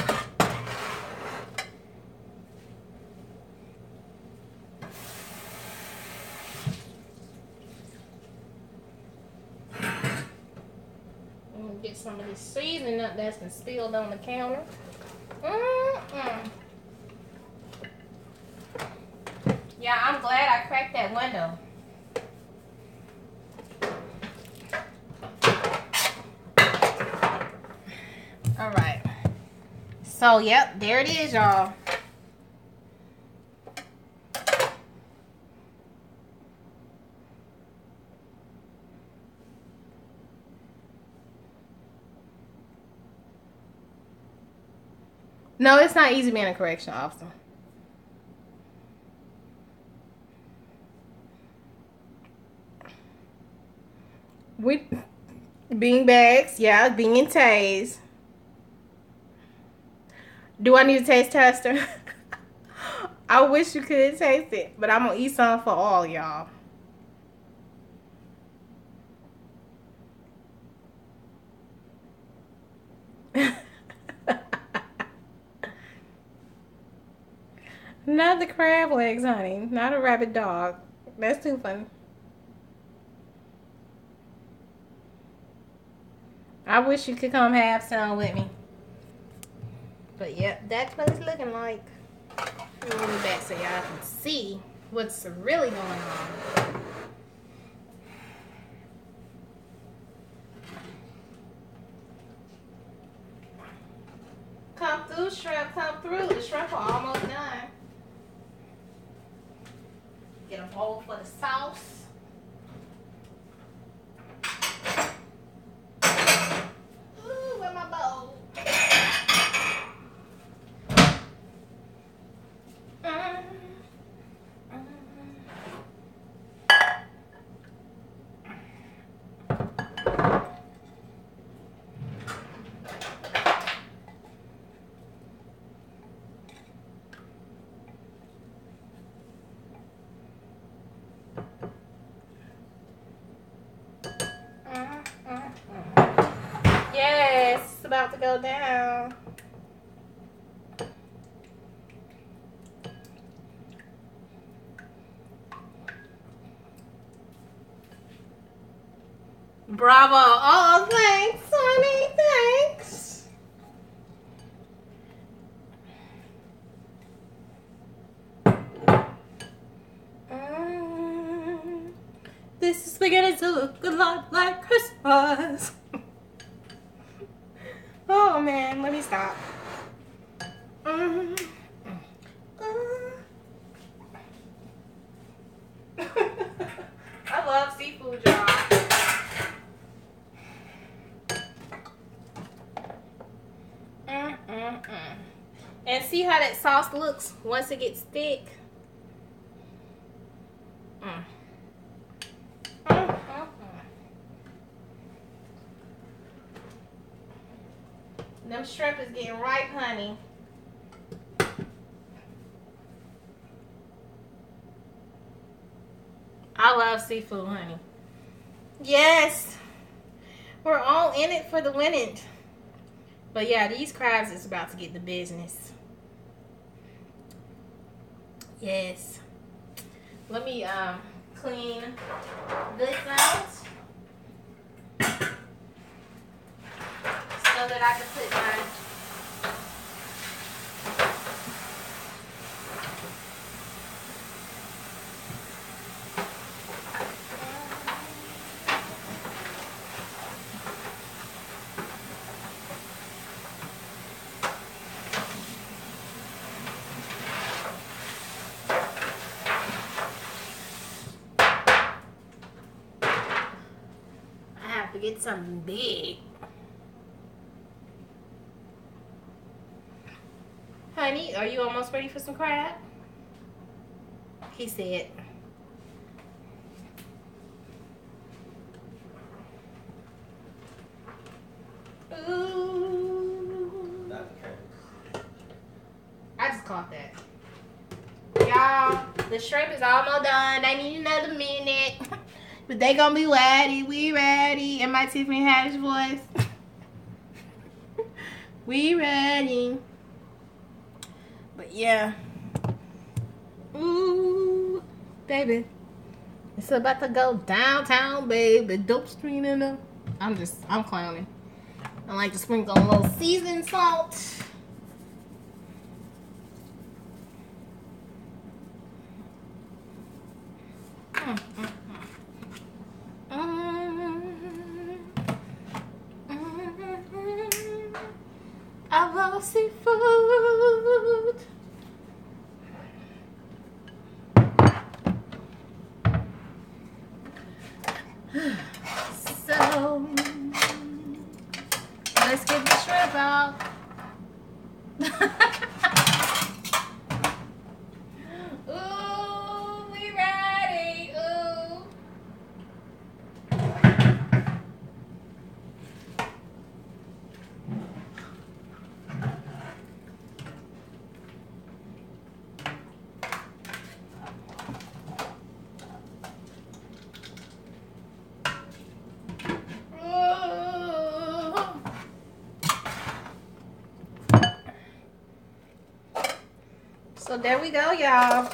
Get some of this seasoning up that's been spilled on the counter. Yeah, I'm glad I cracked that window. All right. So, yep, there it is, y'all. No, it's not easy being a correction officer. With bean bags, yeah, being tased. Do I need a taste tester? I wish you could taste it, but I'm gonna eat some for all y'all. Not the crab legs, honey. Not a rabbit dog. That's too funny. I wish you could come have some with me. But yep, that's what it's looking like. Let me move back so y'all can see what's really going on. Come through, shrimp, come through. The shrimp are almost done. Get a bowl for the sauce. Ooh, where's my bowl? Yes, it's about to go down. Bravo. Oh, thanks, honey. Thanks. This is beginning to look a lot like Christmas. Oh, man. Let me stop. I love seafood, y'all. And see how that sauce looks once it gets thick? Them shrimp is getting ripe, honey. I love seafood, honey. Yes. We're all in it for the winning. But yeah, these crabs is about to get the business. Yes. Let me clean this out so that I can put my to get something big. Honey, are you almost ready for some crab? He said. Ooh. I just caught that. Y'all, the shrimp is almost done. They need another minute. But they gonna be ready. We ready. In my Tiffany Haddish voice. We ready. But yeah. Ooh, baby. It's about to go downtown, baby. Dope street in there. I'm clowning. I like to sprinkle a little seasoned salt. I love seafood. So let's get the shrimp out. Ooh, we ready. Ooh. So there we go, y'all.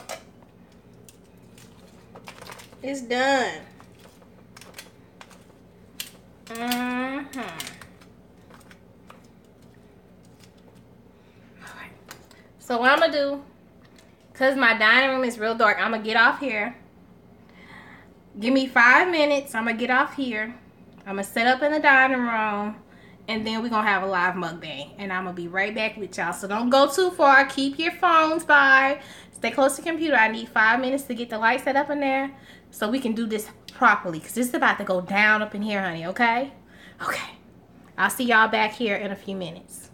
It's done. Alright. So what I'm gonna do, cause my dining room is real dark, I'm gonna get off here. Give me 5 minutes. I'm gonna get off here. I'm gonna set up in the dining room, and then we're gonna have a live mukbang, and I'm gonna be right back with y'all. So don't go too far. Keep your phones by. Stay close to the computer. I need 5 minutes to get the light set up in there so we can do this properly, because this is about to go down up in here, honey. Okay? Okay. I'll see y'all back here in a few minutes.